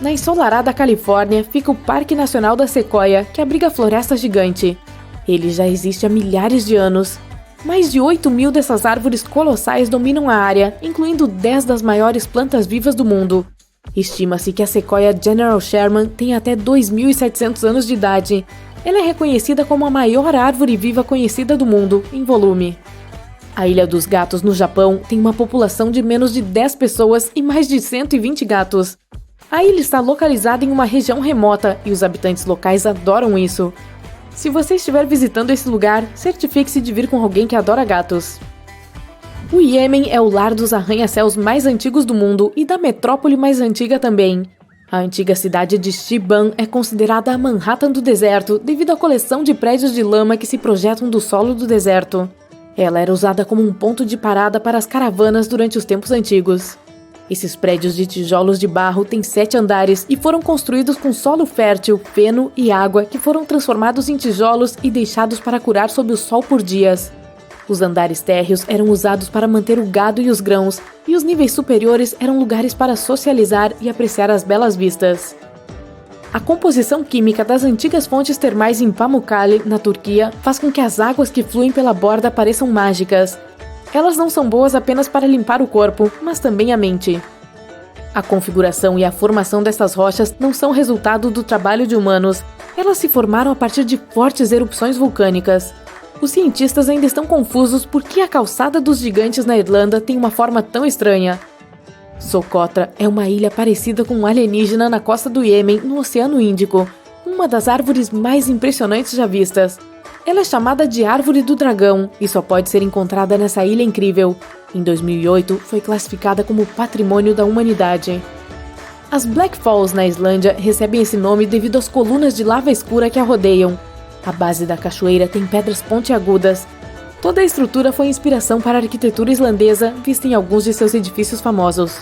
Na ensolarada Califórnia fica o Parque Nacional da Sequoia, que abriga a floresta gigante. Ele já existe há milhares de anos. Mais de 8.000 dessas árvores colossais dominam a área, incluindo 10 das maiores plantas vivas do mundo. Estima-se que a Sequoia General Sherman tem até 2.700 anos de idade. Ela é reconhecida como a maior árvore viva conhecida do mundo, em volume. A Ilha dos Gatos, no Japão, tem uma população de menos de 10 pessoas e mais de 120 gatos. A ilha está localizada em uma região remota e os habitantes locais adoram isso. Se você estiver visitando esse lugar, certifique-se de vir com alguém que adora gatos. O Iêmen é o lar dos arranha-céus mais antigos do mundo e da metrópole mais antiga também. A antiga cidade de Shiban é considerada a Manhattan do deserto devido à coleção de prédios de lama que se projetam do solo do deserto. Ela era usada como um ponto de parada para as caravanas durante os tempos antigos. Esses prédios de tijolos de barro têm 7 andares e foram construídos com solo fértil, feno e água que foram transformados em tijolos e deixados para curar sob o sol por dias. Os andares térreos eram usados para manter o gado e os grãos, e os níveis superiores eram lugares para socializar e apreciar as belas vistas. A composição química das antigas fontes termais em Pamukkale, na Turquia, faz com que as águas que fluem pela borda pareçam mágicas. Elas não são boas apenas para limpar o corpo, mas também a mente. A configuração e a formação dessas rochas não são resultado do trabalho de humanos. Elas se formaram a partir de fortes erupções vulcânicas. Os cientistas ainda estão confusos por que a calçada dos gigantes na Irlanda tem uma forma tão estranha. Socotra é uma ilha parecida com um alienígena na costa do Iêmen, no Oceano Índico, uma das árvores mais impressionantes já vistas. Ela é chamada de Árvore do Dragão e só pode ser encontrada nessa ilha incrível. Em 2008, foi classificada como Patrimônio da Humanidade. As Black Falls na Islândia recebem esse nome devido às colunas de lava escura que a rodeiam. A base da cachoeira tem pedras pontiagudas. Toda a estrutura foi inspiração para a arquitetura islandesa, vista em alguns de seus edifícios famosos.